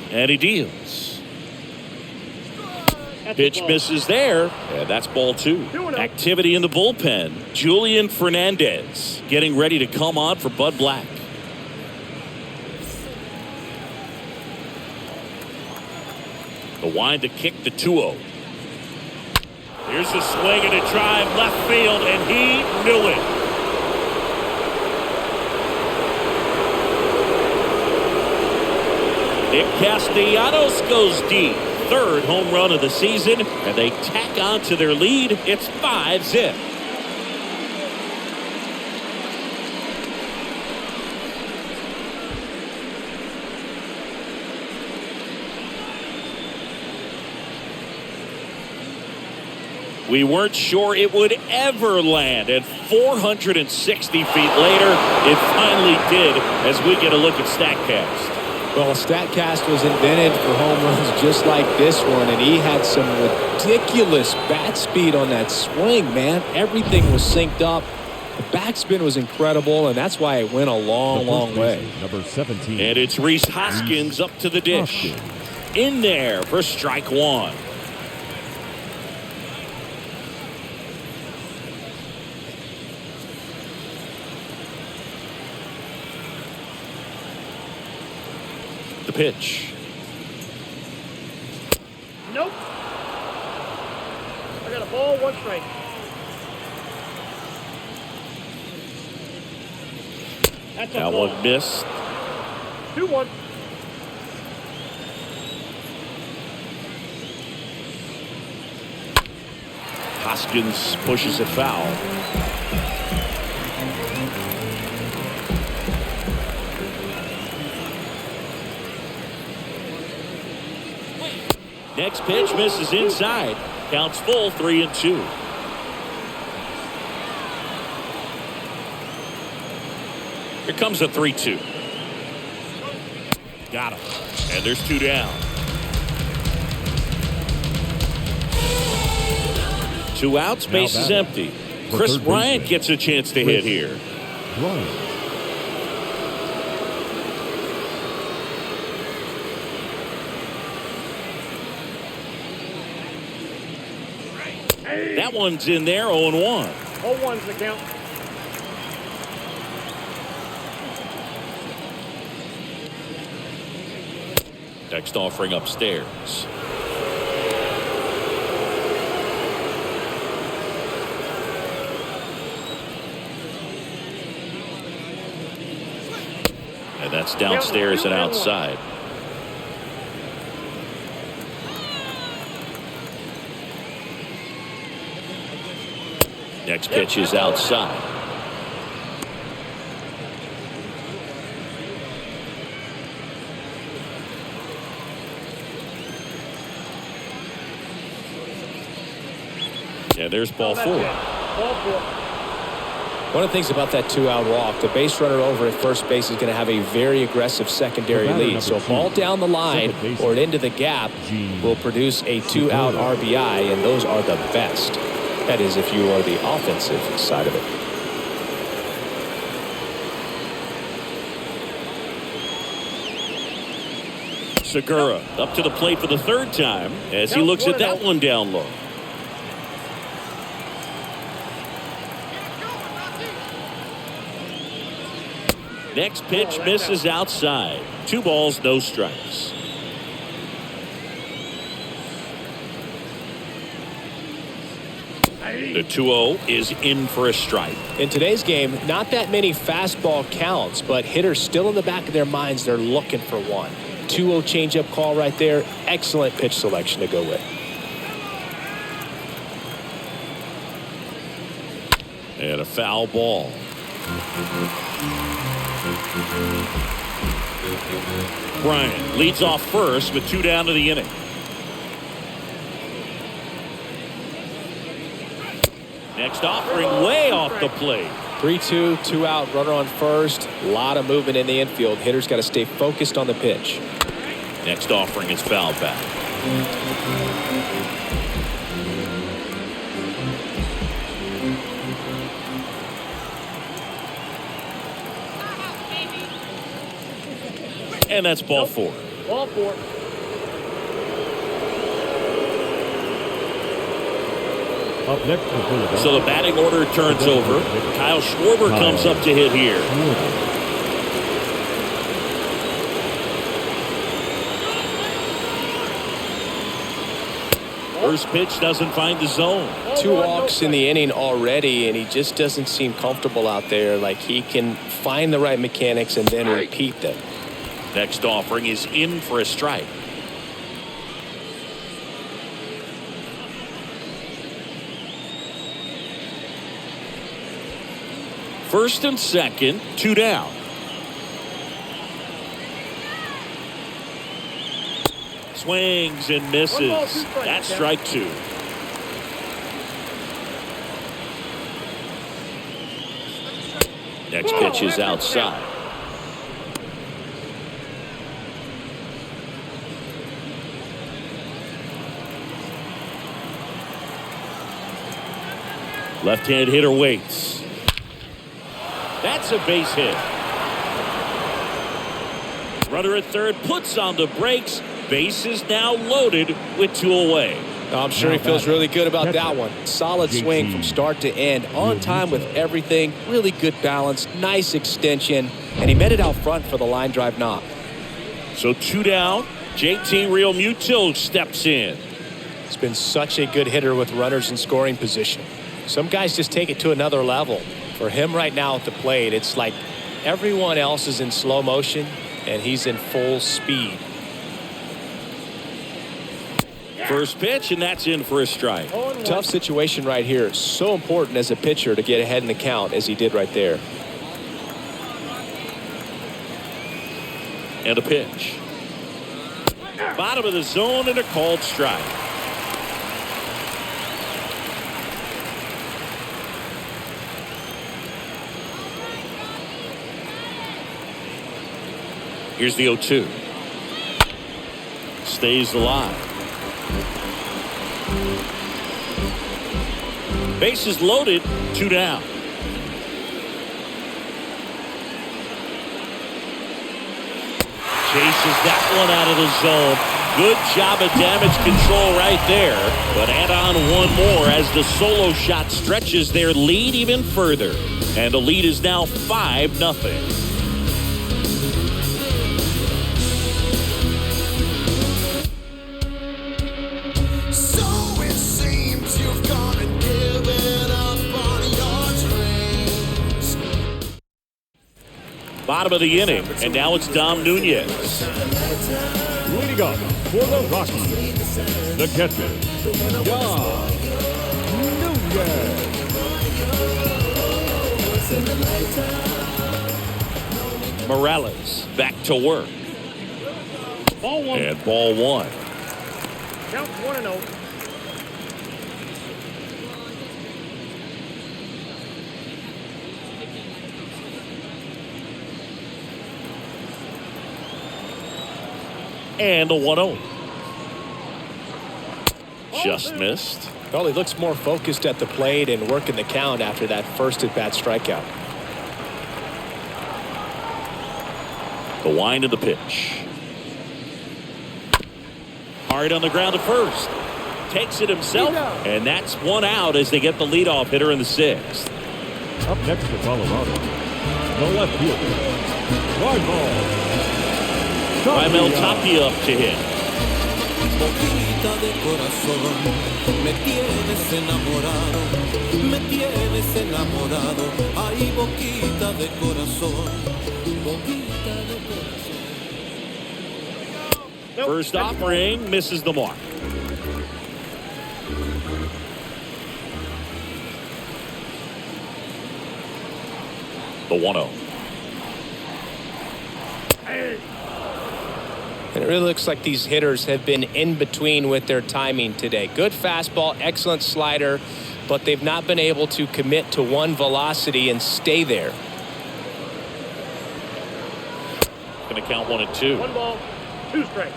And he deals. Pitch misses there. And that's ball 2. Activity in the bullpen. Julian Fernandez getting ready to come on for Bud Black. The wind to kick, the 2-0. Here's a swing and a drive left field, and he knew it. Nick Castellanos goes deep. 3rd home run of the season, and they tack on to their lead. It's 5-zip. We weren't sure it would ever land, and 460 feet later, it finally did, as we get a look at StatCast. Well, StatCast was invented for home runs just like this one, and he had some ridiculous bat speed on that swing, man. Everything was synced up. The backspin was incredible, and that's why it went a long way. Number 17. And it's Rhys Hoskins up to the dish. In there for strike 1. The pitch. Nope. I got a ball, 1 strike. That's a That ball. one missed. 2-1. Hoskins pushes it foul. Next pitch misses inside. Counts full, 3-2. Here comes a 3-2. Got him. And there's 2 down. 2 outs, base is empty. Chris Bryant gets a chance to hit here. That one's in there, 0-1. 0-1's the count. Next offering upstairs. And that's downstairs and outside. Next pitch is outside. Yeah, there's ball 4. Ball 4. One of the things about that 2-out walk, the base runner over at first base is going to have a very aggressive secondary lead. So a ball down the line or into the gap will produce a 2-out RBI, and those are the best. That is, if you are the offensive side of it. Segura up to the plate for the 3rd time as he looks at that one down low. Next pitch misses outside. 2 balls, no strikes. The 2-0 is in for a strike. In today's game, not that many fastball counts, but hitters still in the back of their minds, they're looking for one. 2-0 changeup call right there. Excellent pitch selection to go with. And a foul ball. Bryant leads off first with 2 down to the inning. Next offering way off the plate. 3-2, 2 out, runner on first. A lot of movement in the infield. Hitters got to stay focused on the pitch. Next offering is fouled back. And that's ball 4. Ball 4. Up next for Philadelphia. So the batting order turns over. Kyle Schwarber comes up to hit here. First pitch doesn't find the zone. 2 walks in the inning already, and he just doesn't seem comfortable out there. Like he can find the right mechanics and then repeat them. Next offering is in for a strike. First and second, 2 down. Swings and misses. That's strike 2. Next pitch is outside. Left-hand hitter waits. That's a base hit. Runner at third puts on the brakes. Base is now loaded with 2 away. I'm sure he feels really good about that one. Solid swing from start to end. On time with everything. Really good balance. Nice extension. And he met it out front for the line drive knock. So 2 down. JT Realmuto steps in. He's been such a good hitter with runners in scoring position. Some guys just take it to another level. For him right now at the plate, it's like everyone else is in slow motion and he's in full speed. First pitch, and that's in for a strike. Tough situation right here. So important as a pitcher to get ahead in the count as he did right there. And a pitch. Bottom of the zone and a called strike. Here's the 0-2. Stays alive. Bases loaded, 2 down. Chases that one out of the zone. Good job of damage control right there. But add on one more as the solo shot stretches their lead even further. And the lead is now 5-0. Bottom of the inning, and now it's Dom Nunez. Leading up for the Rockies, the catcher, Dom Nunez. Morales back to work. Ball 1. And ball 1. Count 1-0. And a 1-0. Just missed. Well, he looks more focused at the plate and working the count after that first at-bat strikeout. The wind of the pitch. Hard on the ground to first. Takes it himself, and that's 1 out as they get the leadoff hitter in the 6th. Up next for Colorado, the left fielder. Raimel Tapia up to hit. Boquita de corazón, me tienes enamorado, ay boquita de corazón, boquita de corazón. First offering misses the mark. The 1-0. And it really looks like these hitters have been in between with their timing today. Good fastball, excellent slider, but they've not been able to commit to one velocity and stay there. Going to count 1-2. 1 ball, 2 strikes.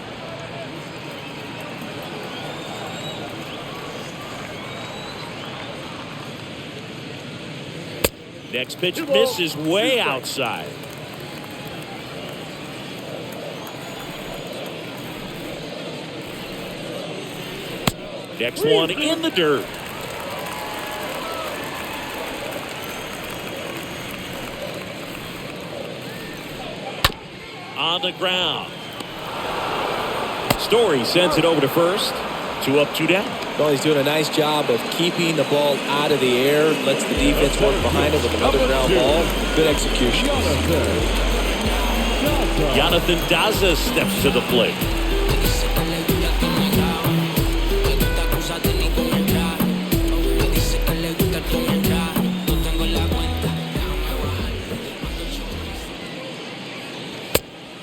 Next pitch misses way outside. Next one in the dirt. On the ground. Story sends it over to first. 2 up, 2 down. Well, he's doing a nice job of keeping the ball out of the air. Lets the defense work behind it with another ground ball. Good execution. Jonathan Daza steps to the plate.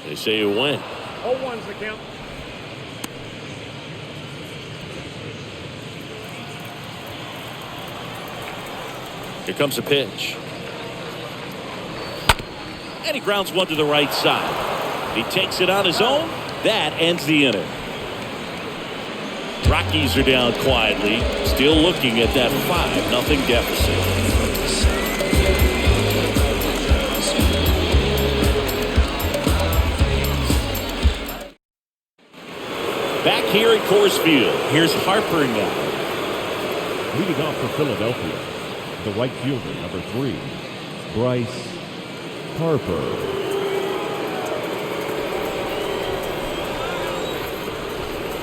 They say you win. 0-1's the count. Here comes a pitch. And he grounds one to the right side. He takes it on his own. That ends the inning. Rockies are down quietly, still looking at that 5-0 deficit. Back here at Coors Field, here's Harper now. leading off for Philadelphia. The right fielder, number 3, Bryce Harper.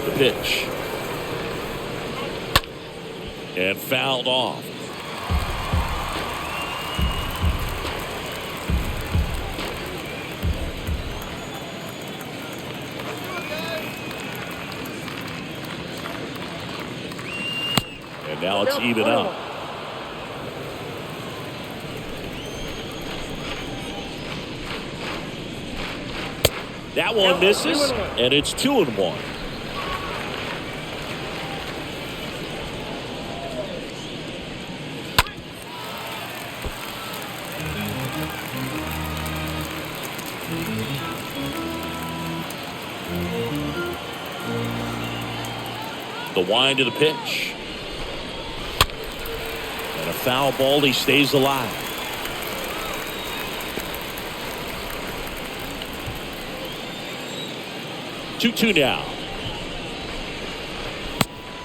The pitch. And fouled off. And now it's even up. That one misses, and it's 2-1. The wind of the pitch. And a foul ball, he stays alive. Two now.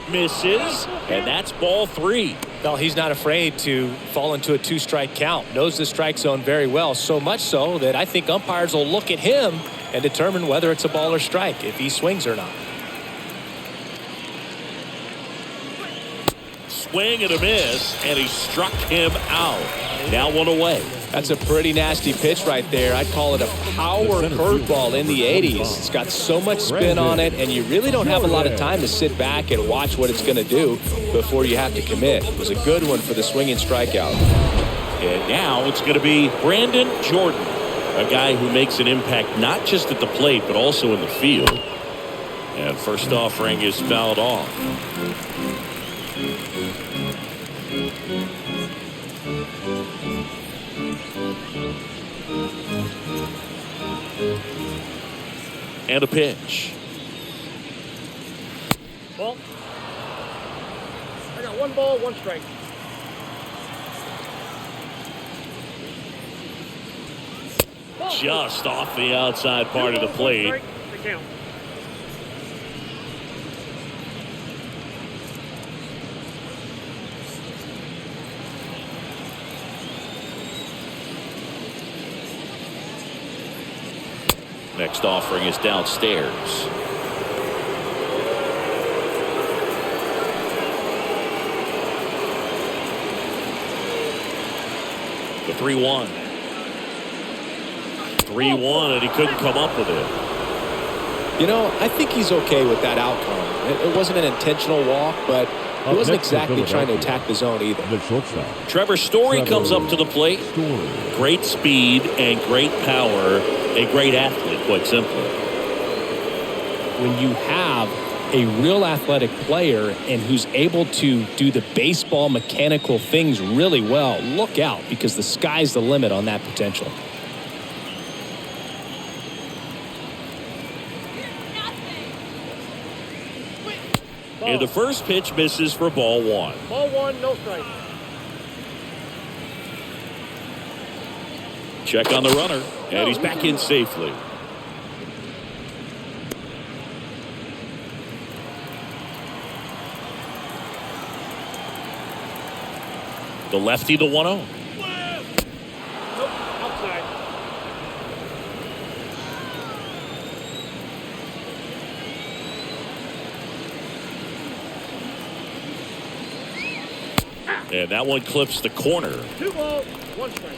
Misses, and that's ball 3. Well, he's not afraid to fall into a 2-strike count. Knows the strike zone very well, so much so that I think umpires will look at him and determine whether it's a ball or strike, if he swings or not. Swing and a miss, and he struck him out. Now 1 away. That's a pretty nasty pitch right there. I'd call it a power curveball in the 80s. It's got so much spin on it, and you really don't have a lot of time to sit back and watch what it's going to do before you have to commit. It was a good one for the swinging strikeout. And now it's going to be Brandon Jordan, a guy who makes an impact not just at the plate, but also in the field. And first offering is fouled off. And a pitch. Ball. I got 1 ball, 1 strike. Just off the outside part of the plate. Strike, the count. Next offering is downstairs. The 3-1. 3-1, and he couldn't come up with it. You know, I think he's okay with that outcome. It wasn't an intentional walk, but he wasn't exactly trying to attack the zone either. The shortstop. Trevor Story comes up to the plate. Great speed and great power. A great athlete, quite simply. When you have a real athletic player and who's able to do the baseball mechanical things really well, look out, because the sky's the limit on that potential. And the first pitch misses for ball 1. Ball 1, no strike. Check on the runner, and he's back in safely. The lefty, the 1-0. Nope, outside. And that one clips the corner. 2 balls, 1 strike.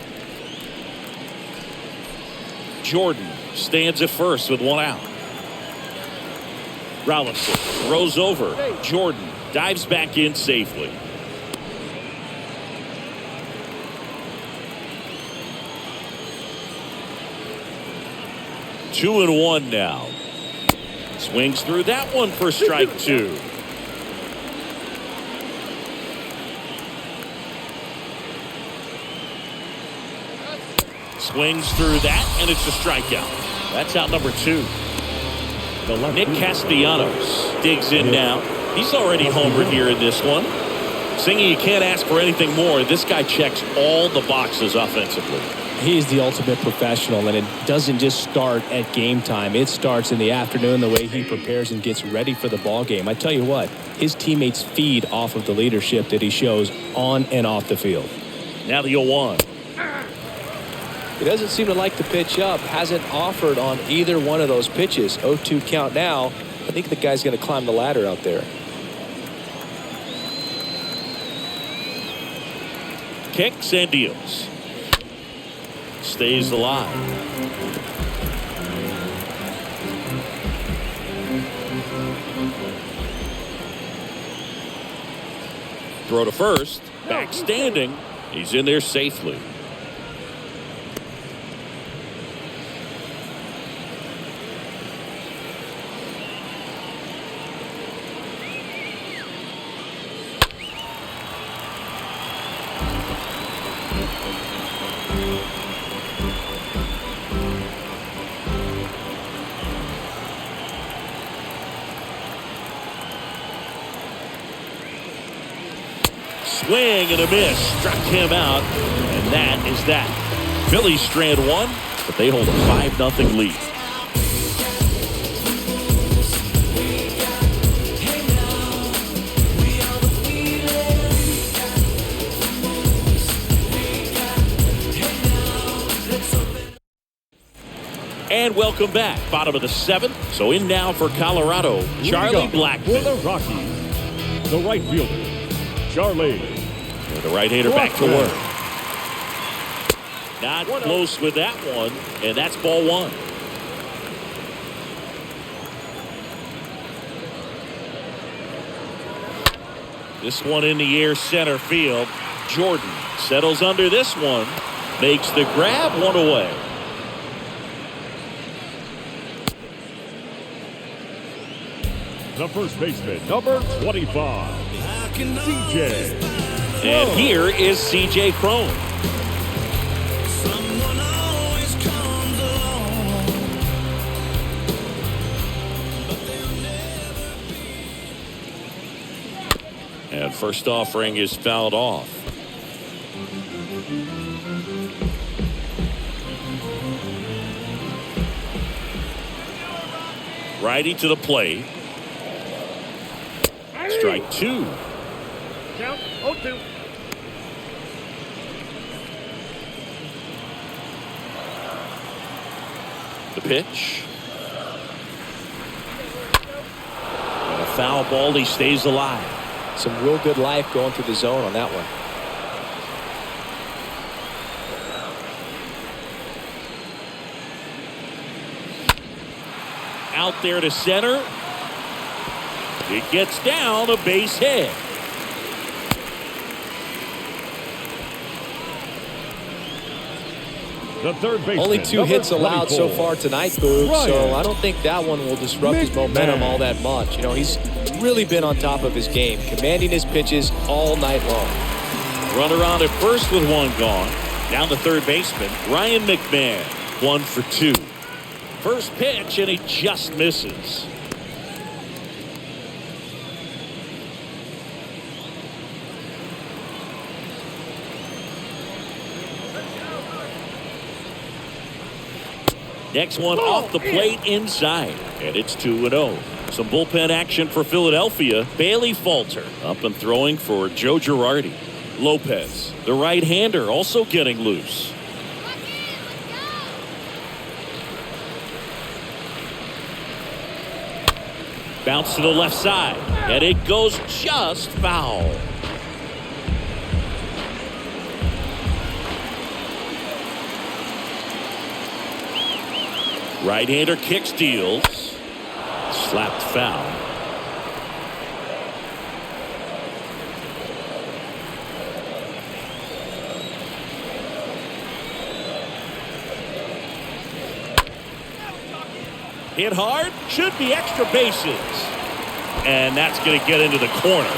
Jordan stands at first with 1 out. Rollinson throws over. Jordan dives back in safely. Two and 1 now. Swings through that one for strike 2. Swings through that, and it's a strikeout. That's out number 2. Nick Castellanos digs in now. He's already homered here in this one. Singy, you can't ask for anything more. This guy checks all the boxes offensively. He's the ultimate professional, and it doesn't just start at game time. It starts in the afternoon, the way he prepares and gets ready for the ball game. I tell you what, his teammates feed off of the leadership that he shows on and off the field. Now the 0-1. He doesn't seem to like the pitch up. Hasn't offered on either one of those pitches. 0-2 count now. I think the guy's going to climb the ladder out there. Kicks and deals. Stays alive. Throw to first. Back standing. He's in there safely. Swing and a miss. Struck him out. And that is that. Phillies strand 1, but they hold a 5-0 lead. And welcome back. Bottom of the 7th. So in now for Colorado, Charlie Blackmon. For the Rockies, the right fielder, Charlie. The right-hander back to work. Not close with that one, and that's ball 1. This one in the air, center field. Jordan settles under this one, makes the grab, 1 away. The first baseman, number 25, CJ. And here is C.J. Cron. And first offering is fouled off. Righty to the plate. Strike 2. Count 0-2. The pitch. foul ball. He stays alive. Some real good life going through the zone on that one. Out there to center. It gets down, a base hit. The third baseman, Only 2 hits allowed so far tonight, Boog, so I don't think that one will disrupt his momentum all that much. You know, he's really been on top of his game, commanding his pitches all night long. Runner on at first with 1 gone. Down to third baseman, Ryan McMahon, 1 for 2. First pitch, and he just misses. Next one off the plate inside, and it's 2-0. Some bullpen action for Philadelphia. Bailey Falter up and throwing for Joe Girardi. Lopez, the right-hander, also getting loose. Bounce to the left side, and it goes just foul. Right-hander kick steals. Slapped foul. Hit hard. Should be extra bases. And that's going to get into the corner.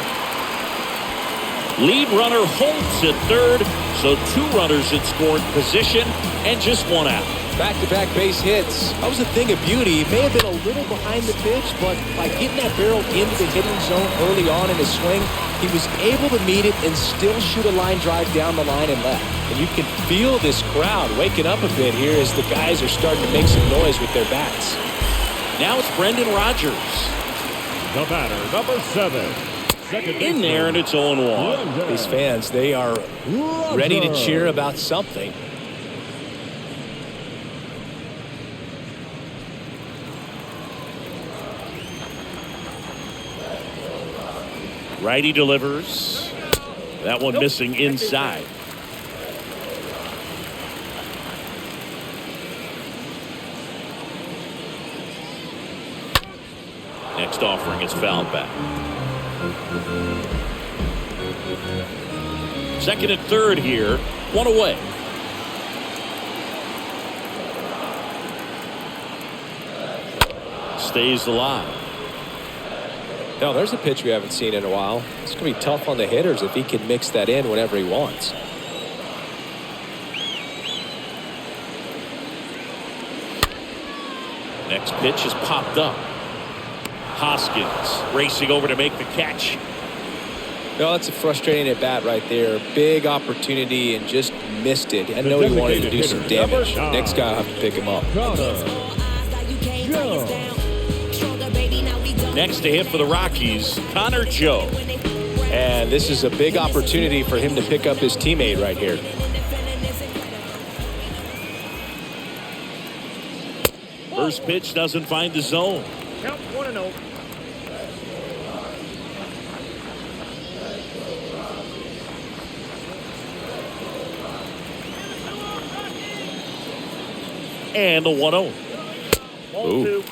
Lead runner holds at third. So 2 runners in scoring position and just 1 out. Back-to-back base hits. That was a thing of beauty. He may have been a little behind the pitch, but by getting that barrel into the hitting zone early on in his swing, he was able to meet it and still shoot a line drive down the line and left. And you can feel this crowd waking up a bit here as the guys are starting to make some noise with their bats. Now it's Brendan Rodgers. The batter, number 7. In there, and it's 0-1. These fans, they are ready to cheer about something. Righty delivers. That one missing inside. Next offering is fouled back. Second and third here. 1 away. Stays alive. No, there's a pitch we haven't seen in a while. It's going to be tough on the hitters if he can mix that in whenever he wants. Next pitch is popped up. Hoskins racing over to make the catch. No, that's a frustrating at bat right there. Big opportunity and just missed it. I know he wanted to do some damage. Next guy will have to pick him up. Next to hit for the Rockies, Connor Joe. And this is a big opportunity for him to pick up his teammate right here. First pitch doesn't find the zone. Count 1-0. And the 1-0. 1-2.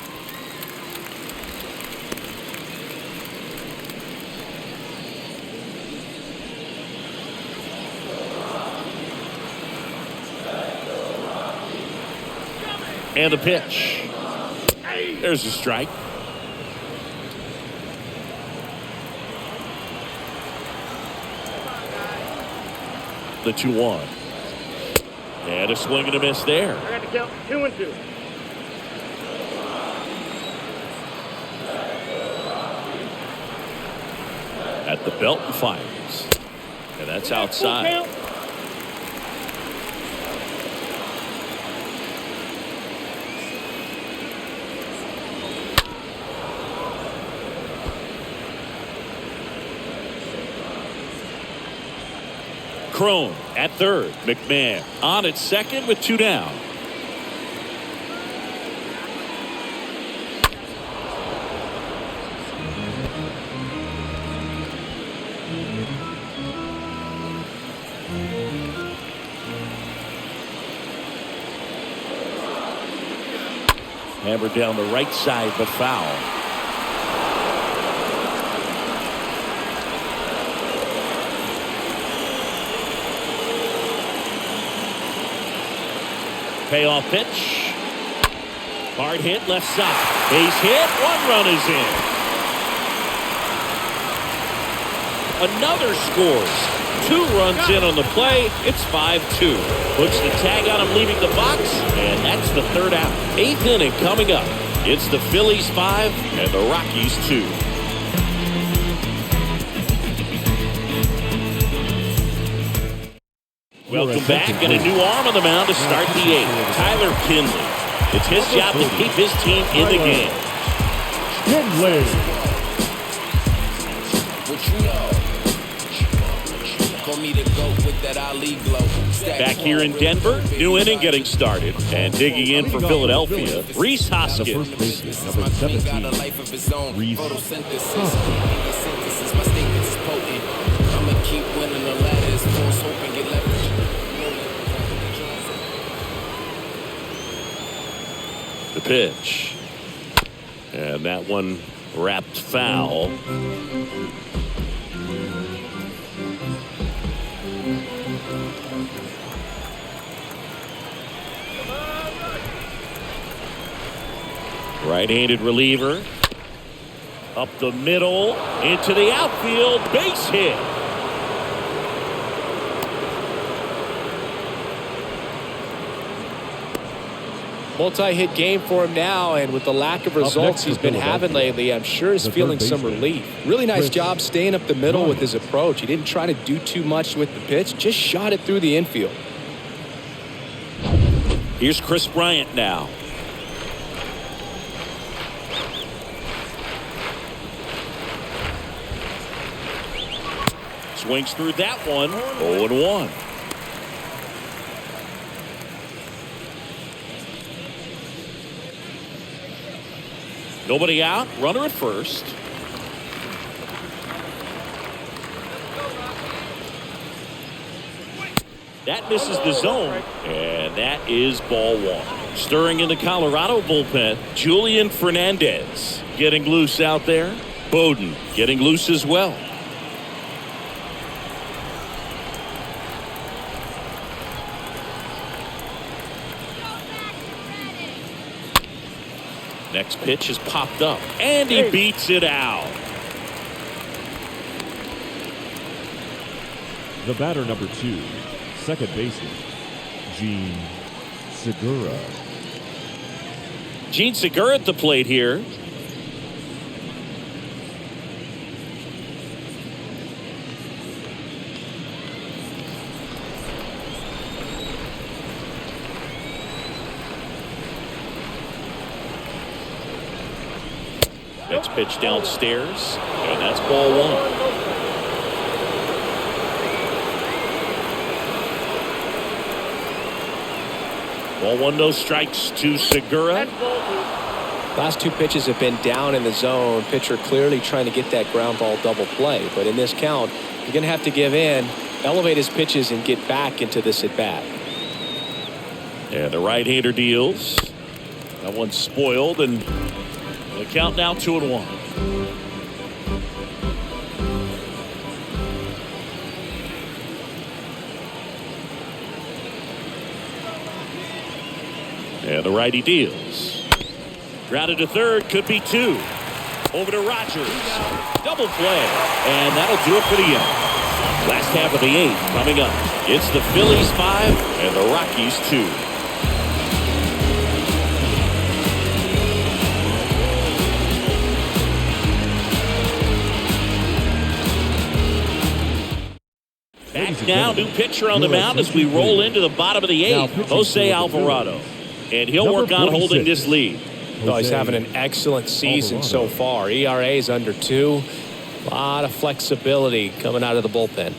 And a pitch. There's a strike. The 2-1. And a swing and a miss there. I got to count 2-2. At the belt and fires. And that's outside. Crone at third. McMahon on at second with 2 down. Hammered down the right side, but foul. Payoff pitch. Hard hit left side. Base hit. 1 run is in. Another scores. 2 runs in on the play. It's 5-2. Puts the tag on him leaving the box, and that's the 3rd out. 8th inning coming up. It's the Phillies 5 and the Rockies 2. Welcome back, and a new arm on the mound to start the 8th. Tyler Kinley. It's his job to keep his team in the game. Kinley. Back here in Denver, new inning getting started. And digging in for Philadelphia, Rhys Hoskins. Number 17, Rhys Hoskins. The pitch. And that one wrapped foul. Right-handed reliever. Up the middle. Into the outfield. Base hit. Multi-hit game for him now, and with the lack of results he's been having lately, I'm sure he's feeling some relief. Really nice job staying up the middle with his approach. He didn't try to do too much with the pitch, just shot it through the infield. Here's Chris Bryant now. Swings through that one. 0-1. Nobody out. Runner at first. That misses the zone. And that is ball 1. Stirring in the Colorado bullpen, Julian Fernandez getting loose out there. Bowden getting loose as well. Next pitch is popped up, and he beats it out. The batter, number 2, second baseman, Gene Segura. Gene Segura at the plate here. Next pitch downstairs, and that's ball 1. Ball 1, no strikes to Segura. Last 2 pitches have been down in the zone. Pitcher clearly trying to get that ground ball double play. But in this count, you're going to have to give in, elevate his pitches, and get back into this at bat. And the right-hander deals. That one's spoiled, and the count now 2-1. And the righty deals. Grounded to third, could be 2. Over to Rogers. Double play. And that'll do it for the inning. Last half of the 8th coming up. It's the Phillies 5 and the Rockies 2. Back now, new pitcher on the mound as we roll into the bottom of the 8th. Jose Alvarado. And he'll work on holding this lead. Oh, he's having an excellent season so far. ERA is under 2. A lot of flexibility coming out of the bullpen.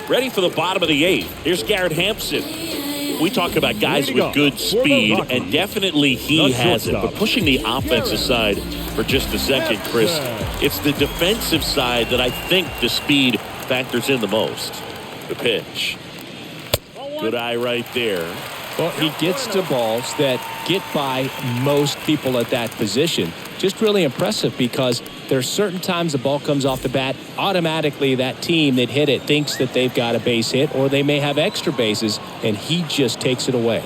Ready for the bottom of the 8th. Here's Garrett Hampson. We talk about guys with good speed, and definitely he has it. But pushing the offensive side for just a second, Chris, it's the defensive side that I think the speed factors in the most. The pitch. Good eye right there. Well, he gets to balls that get by most people at that position. Just really impressive because there's certain times the ball comes off the bat, automatically that team that hit it thinks that they've got a base hit or they may have extra bases, and he just takes it away.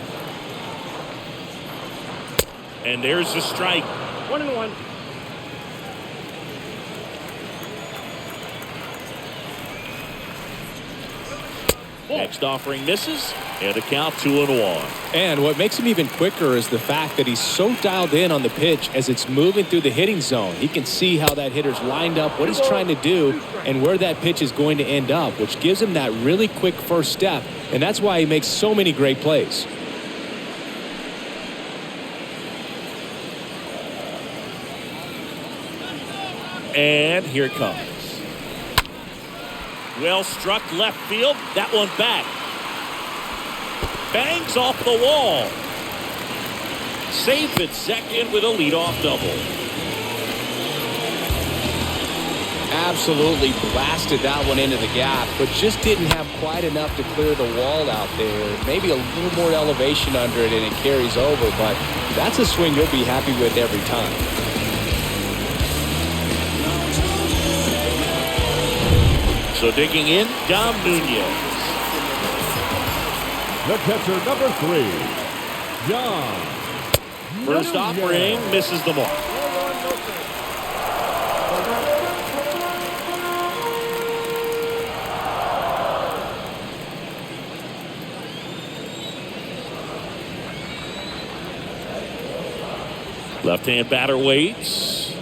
And there's the strike. 1-1. Next offering misses, and a count 2-1. And what makes him even quicker is the fact that he's so dialed in on the pitch as it's moving through the hitting zone. He can see how that hitter's lined up, what he's trying to do, and where that pitch is going to end up, which gives him that really quick first step, and that's why he makes so many great plays. And here it comes. Well struck left field. That one back. Bangs off the wall. Safe at second with a leadoff double. Absolutely blasted that one into the gap, but just didn't have quite enough to clear the wall out there. Maybe a little more elevation under it and it carries over, but that's a swing you'll be happy with every time. So digging in, Dom Nunez. The catcher, number 3, John. First offering misses the mark. Left-hand batter waits.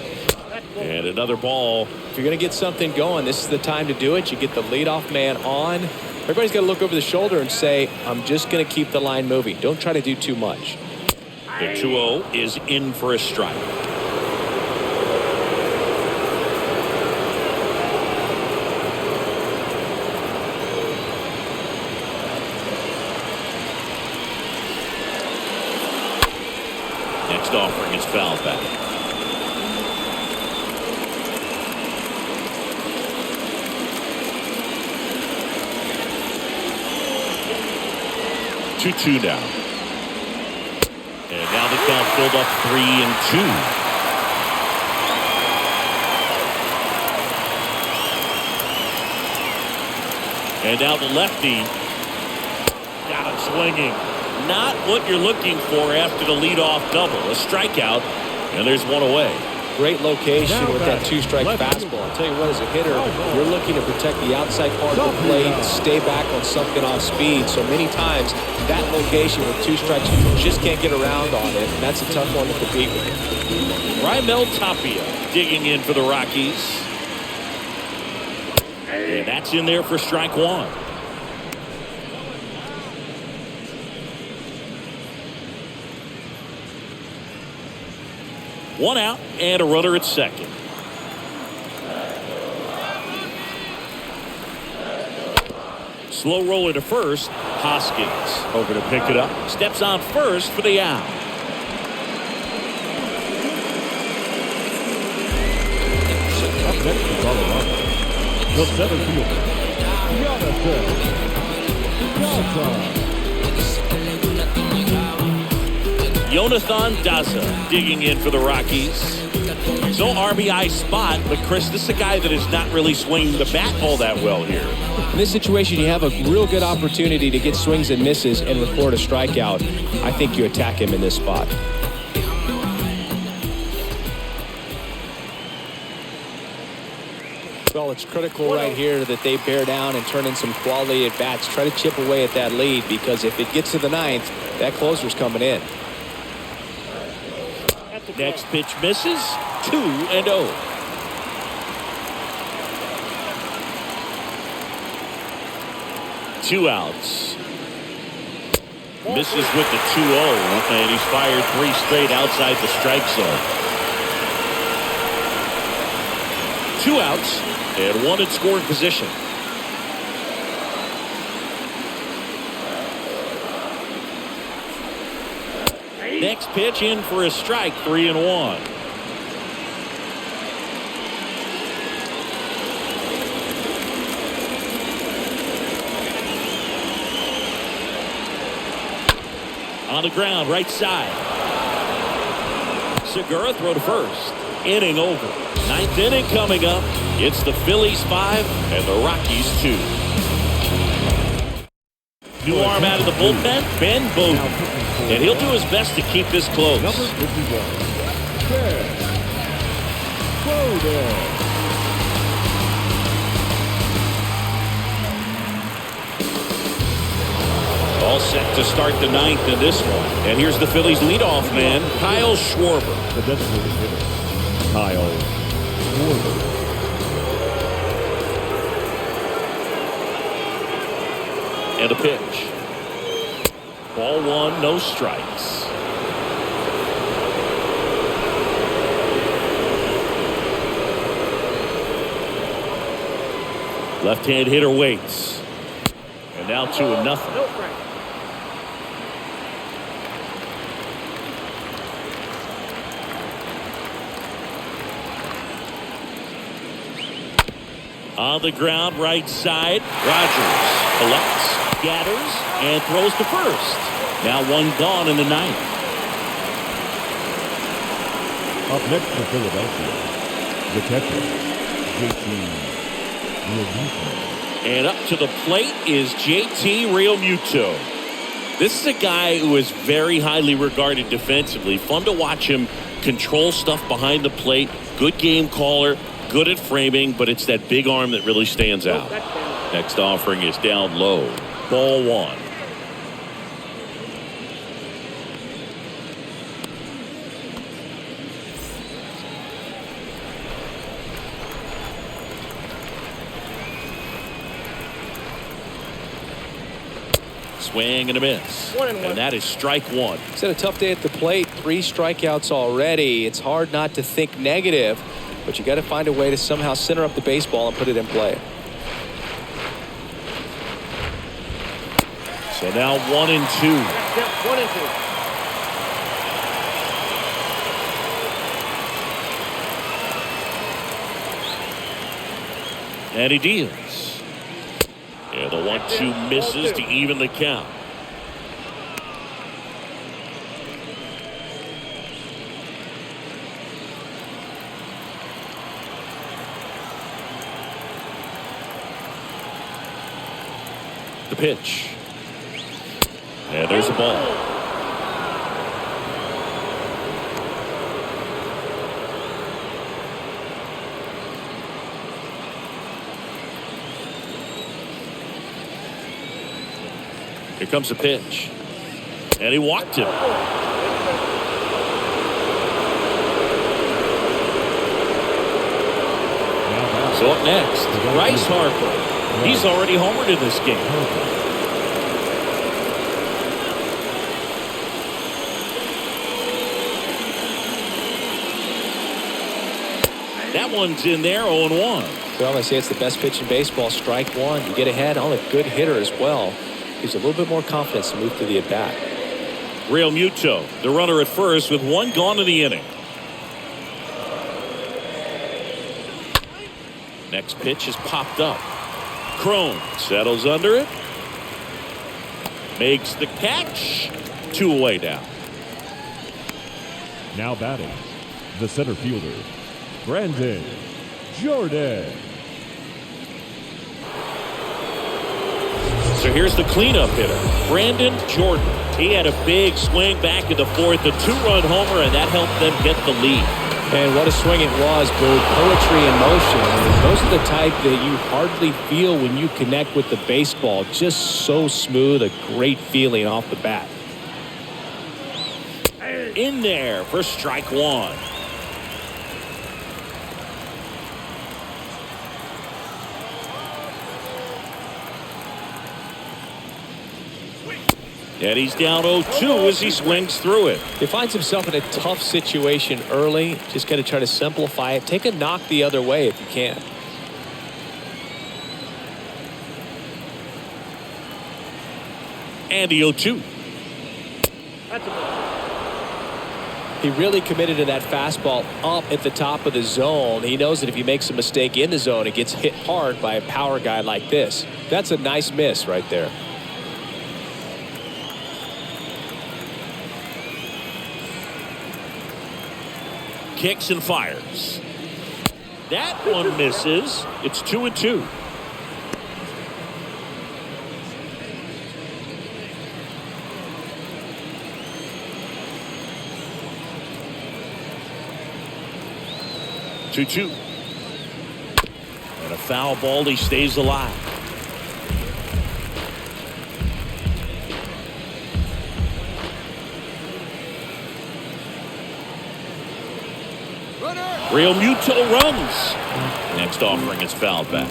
And another ball. If you're going to get something going, this is the time to do it. You get the leadoff man on. Everybody's got to look over the shoulder and say, I'm just going to keep the line moving. Don't try to do too much. The 2-0 is in for a strike. Next offering is fouled back. Two now. And now the count filled up 3-2. And now the lefty got him swinging. Not what you're looking for after the leadoff double. A strikeout, and there's one away. Great location with that two-strike fastball. I'll tell you what, as a hitter, you're looking to protect the outside part of the plate, stay back on something off speed. So many times, that location with 2 strikes, you just can't get around on it, and that's a tough one to compete with. Raimel Tapia digging in for the Rockies. And that's in there for strike 1. One out and a runner at second. Slow roller to first. Hoskins over to pick it up. Steps on first for the out. Up next to Colorado, the center fielder, Jonathan Daza digging in for the Rockies. So RBI spot, but Chris, this is a guy that is not really swinging the bat all that well here. In this situation, you have a real good opportunity to get swings and misses and record a strikeout. I think you attack him in this spot. Well, it's critical right here that they bear down and turn in some quality at bats. Try to chip away at that lead, because if it gets to the 9th, that closer's coming in. Next pitch misses. 2-0. Two outs. Misses with the 2-0, and he's fired 3 straight outside the strike zone. 2 outs and 1 in scoring position. Next pitch in for a strike, 3-1. On the ground, right side. Segura throw to first. Inning over. Ninth inning coming up. It's the Phillies 5 and the Rockies 2. New arm out of the bullpen, Ben Bowden. And he'll do his best to keep this close. Number 51, Ben Bowden. All set to start the ninth in this one. And here's the Phillies leadoff man, Kyle Schwarber. The designated hitter, Kyle Schwarber. And a pitch. Ball one, no strikes. Left-hand hitter waits. And now 2-0. No strike. On the ground, right side. Rogers collects, gathers, and throws to first. Now one gone in the ninth. Up next for Philadelphia, the catcher, JT Realmuto. And up to the plate is JT Realmuto. This is a guy who is very highly regarded defensively. Fun to watch him control stuff behind the plate. Good game caller. Good at framing, but it's that big arm that really stands out. Next offering is down low. Ball one. Swing and a miss. And that is strike one. He's had a tough day at the plate. 3 strikeouts already. It's hard not to think negative, but you got to find a way to somehow center up the baseball and put it in play. So now 1-2. Yep, 1-2. And he deals. And the 1-2 misses to even the count. The pitch. And there's a ball. Here comes a pitch. And he walked him. So up next, Bryce Harper. He's already homered in this game. That one's in there, 0-1. Well, I say it's the best pitch in baseball. Strike one. You get ahead on a good hitter as well. Gives a little bit more confidence to move to the at-bat. Realmuto, the runner at first with 1 gone in the inning. Next pitch is popped up. Crone settles under it. Makes the catch. 2 away now. Now batting, the center fielder, Brandon Jordan. So here's the cleanup hitter, Brandon Jordan. He had a big swing back in the 4th, a 2-run homer, and that helped them get the lead. And what a swing it was, Boo. Poetry in motion. I mean, those are the type that you hardly feel when you connect with the baseball. Just so smooth, a great feeling off the bat. In there for strike one. And he's down 0-2 as he swings through it. He finds himself in a tough situation early. Just got to try to simplify it. Take a knock the other way if you can. And the 0-2. That's a ball. He really committed to that fastball up at the top of the zone. He knows that if he makes a mistake in the zone, it gets hit hard by a power guy like this. That's a nice miss right there. kicks and fires. That one misses. It's 2-2. Two. And a foul ball. He stays alive. Real Muto runs. Next offering is fouled back.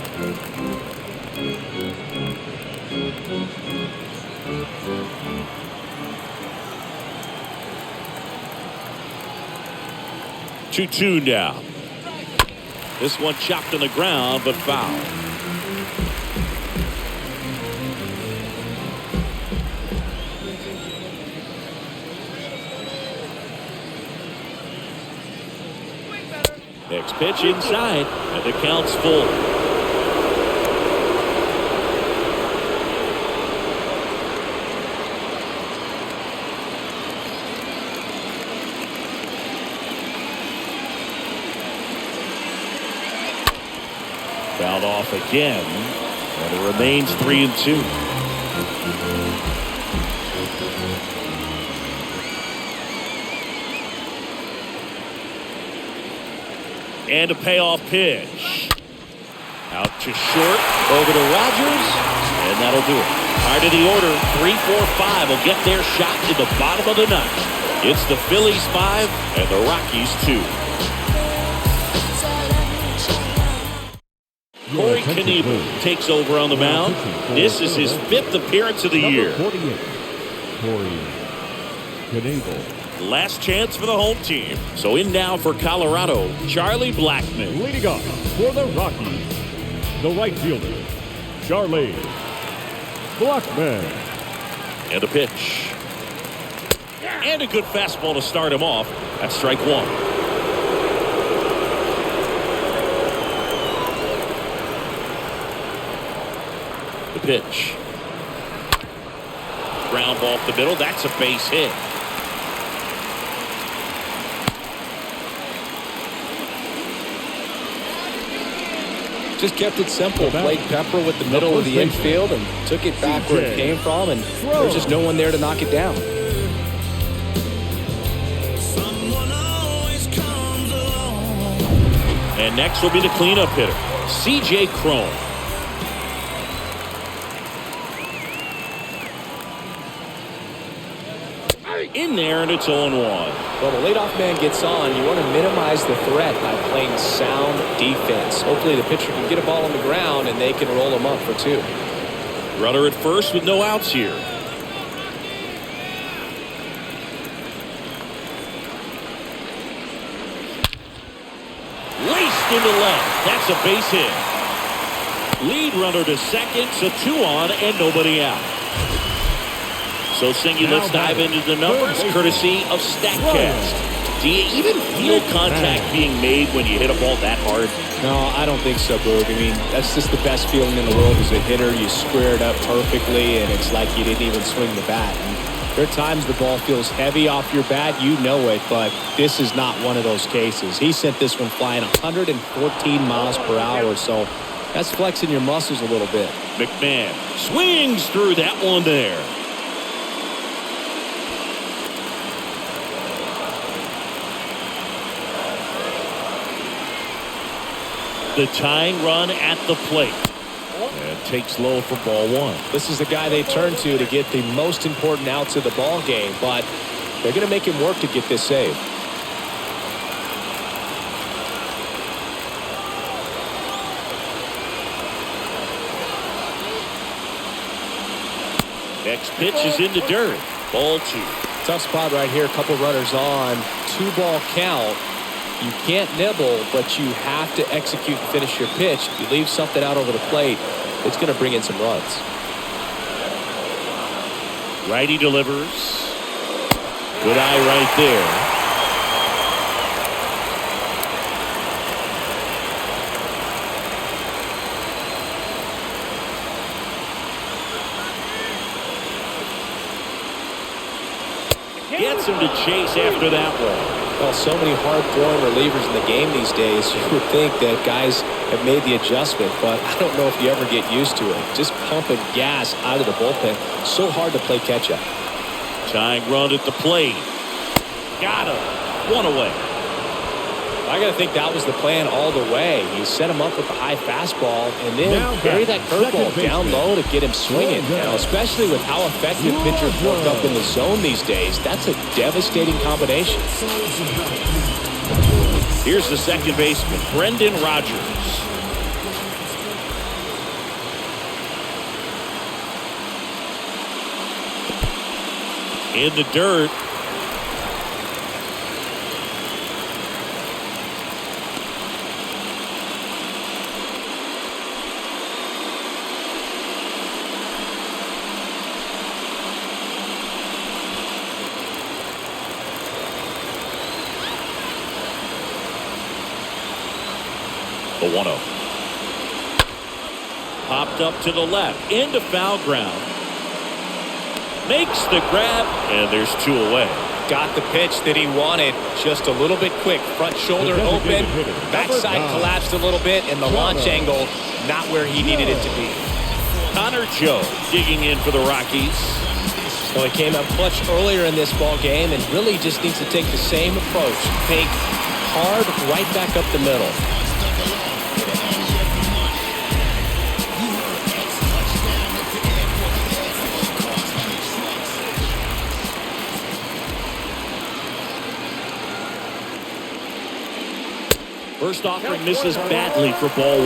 Two now. This one chopped on the ground, but foul. Next pitch inside, and the count's full. Fouled off again, and it remains 3-2. And a payoff pitch. Out to short, over to Rogers, and that'll do it. Part of the order, 3-4-5 will get their shot in the bottom of the ninth. It's the Phillies 5 and the Rockies 2. Corey Knebel takes over on the mound. This is his 5th appearance of the year. 48, Corey Knebel. Last chance for the home team. So in now for Colorado, Charlie Blackmon. Leading off for the Rockies, the right fielder, Charlie Blackmon. And a pitch. And a good fastball to start him off. That's strike one. The pitch. Ground ball up the middle. That's a base hit. Just kept it simple. Played Pepper with the middle of the infield and took it back where it came from, and there's just no one there to knock it down. And next will be the cleanup hitter, C.J. Cron. In there, and it's 0-1. Well, the leadoff man gets on. You want to minimize the threat by playing sound defense. Hopefully the pitcher can get a ball on the ground and they can roll him up for 2. Runner at first with no outs here. Laced into left. That's a base hit. Lead runner to second, so 2 on and nobody out. So, Singy, let's dive into the numbers, courtesy of StatCast. Do you even feel contact being made when you hit a ball that hard? No, I don't think so, Boog. I mean, that's just the best feeling in the world as a hitter. You square it up perfectly, and it's like you didn't even swing the bat. And there are times the ball feels heavy off your bat. You know it, but this is not one of those cases. He sent this one flying 114 miles per hour, so that's flexing your muscles a little bit. McMahon swings through that one there. The tying run at the plate. And takes low for ball 1. This is the guy they turn to get the most important outs of the ball game, but they're going to make him work to get this save. Next pitch is in the dirt. Ball 2. Tough spot right here. A couple runners on. 2-ball count. You can't nibble, but you have to execute and finish your pitch. If you leave something out over the plate, it's going to bring in some runs. Righty delivers. Good eye right there. Gets him to chase after that one. Well, so many hard-throwing relievers in the game these days, you would think that guys have made the adjustment, but I don't know if you ever get used to it. Just pumping gas out of the bullpen. So hard to play catch-up. Tying run at the plate. Got him. One away. I got to think that was the plan all the way. You set him up with the high fastball and then bury that curveball down low to get him swinging. Now, especially with how effective pitchers work up in the zone these days, that's a devastating combination. Here's the second baseman, Brendan Rodgers. In the dirt. The 1-0. Popped up to the left into foul ground. Makes the grab, and there's 2 away. Got the pitch that he wanted, just a little bit quick. Front shoulder open, backside collapsed a little bit, and the launch angle not where he needed it to be. Connor Joe digging in for the Rockies. Well, he came up clutch earlier in this ball game and really just needs to take the same approach. Think hard right back up the middle. First offering misses badly for ball 1.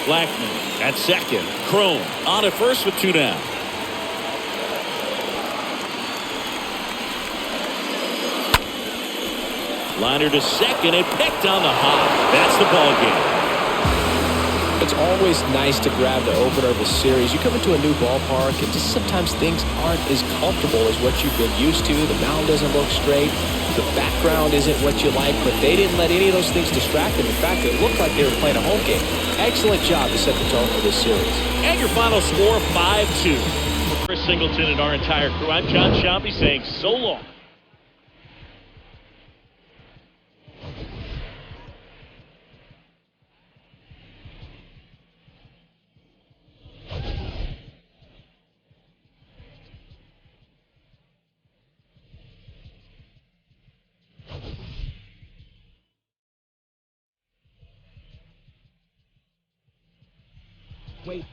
Blackman at second. Crone on at first with 2 down. Liner to second and picked on the hop. That's the ball game. It's always nice to grab the opener of a series. You come into a new ballpark and just sometimes things aren't as comfortable as what you've been used to. The mound doesn't look straight. The background isn't what you like, but they didn't let any of those things distract them. In fact, it looked like they were playing a home game. Excellent job to set the tone for this series. And your final score, 5-2. For Chris Singleton and our entire crew, I'm John Shampi saying so long. Wait.